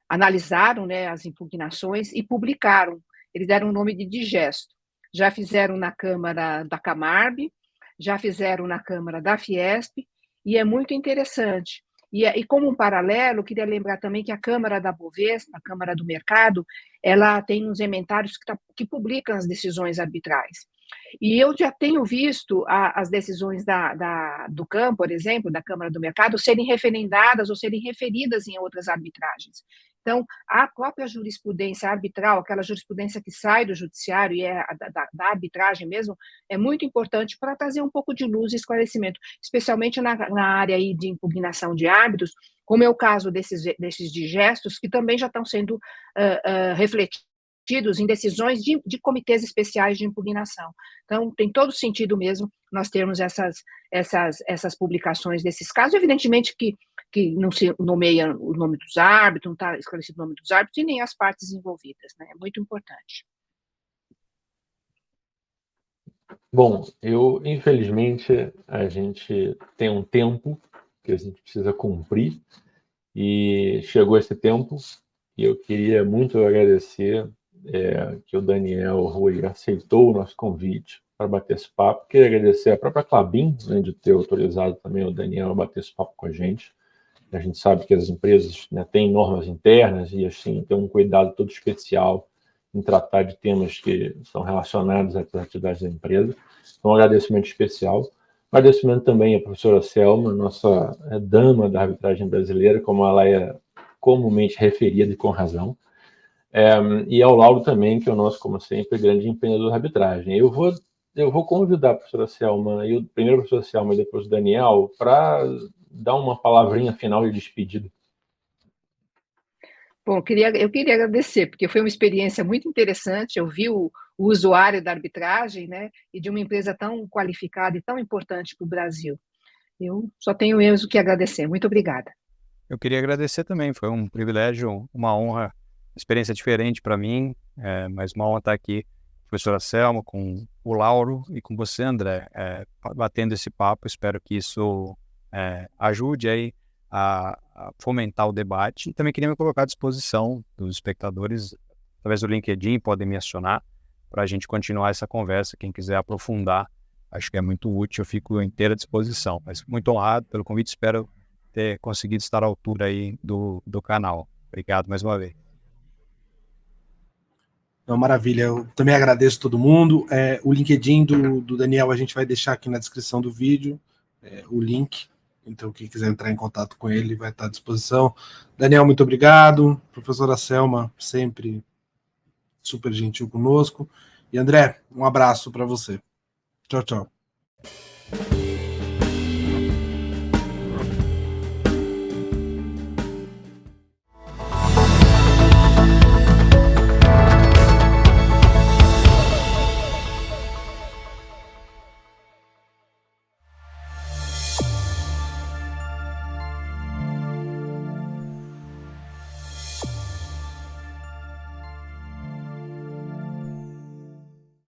analisaram, né, as impugnações e publicaram. Eles deram o nome de digesto. Já fizeram na Câmara da Camarb, já fizeram na Câmara da Fiesp, e é muito interessante. E como um paralelo, queria lembrar também que a Câmara da Bovespa, a Câmara do Mercado, ela tem uns ementários que publicam as decisões arbitrais. E eu já tenho visto as decisões do CAM, por exemplo, da Câmara do Mercado, serem referendadas ou serem referidas em outras arbitragens. Então, a própria jurisprudência arbitral, aquela jurisprudência que sai do judiciário e da arbitragem mesmo, é muito importante para trazer um pouco de luz e esclarecimento, especialmente na área aí de impugnação de árbitros, como é o caso desses digestos, que também já estão sendo refletidos em decisões de comitês especiais de impugnação. Então, tem todo sentido mesmo nós termos essas publicações desses casos, evidentemente que não se nomeia o nome dos árbitros, não está esclarecido o nome dos árbitros e nem as partes envolvidas, né? É muito importante. Bom, infelizmente, a gente tem um tempo que a gente precisa cumprir e chegou esse tempo e eu queria muito agradecer que o Daniel Rui aceitou o nosso convite para bater esse papo. Queria agradecer a própria Klabin, né, de ter autorizado também o Daniel a bater esse papo com a gente. A gente sabe que as empresas, né, têm normas internas e assim tem um cuidado todo especial em tratar de temas que são relacionados às atividades da empresa. Então, um agradecimento especial. Agradecimento também à professora Selma, nossa dama da arbitragem brasileira, como ela é comumente referida e com razão. E ao Lauro também, que é o nosso, como sempre, grande empreendedor da arbitragem. Eu vou convidar a professora Selma, primeiro a professora Selma e depois o Daniel, para dar uma palavrinha final de despedida. Bom, eu queria agradecer, porque foi uma experiência muito interessante. Eu vi o usuário da arbitragem, né, e de uma empresa tão qualificada e tão importante para o Brasil. Eu só tenho mesmo que agradecer. Muito obrigada. Eu queria agradecer também, foi um privilégio, uma honra, experiência diferente para mim, mas uma honra estar aqui com a professora Selma, com o Lauro e com você, André, batendo esse papo. Espero que isso ajude aí a fomentar o debate, e também queria me colocar à disposição dos espectadores, através do LinkedIn, podem me acionar para a gente continuar essa conversa. Quem quiser aprofundar, acho que é muito útil, eu fico à inteira disposição. Mas muito honrado pelo convite, espero ter conseguido estar à altura aí do canal. Obrigado mais uma vez. Não, maravilha, eu também agradeço todo mundo. O LinkedIn do Daniel a gente vai deixar aqui na descrição do vídeo, o link. Então, quem quiser entrar em contato com ele vai estar à disposição. Daniel, muito obrigado. Professora Selma, sempre super gentil conosco. E André, um abraço para você. Tchau, tchau.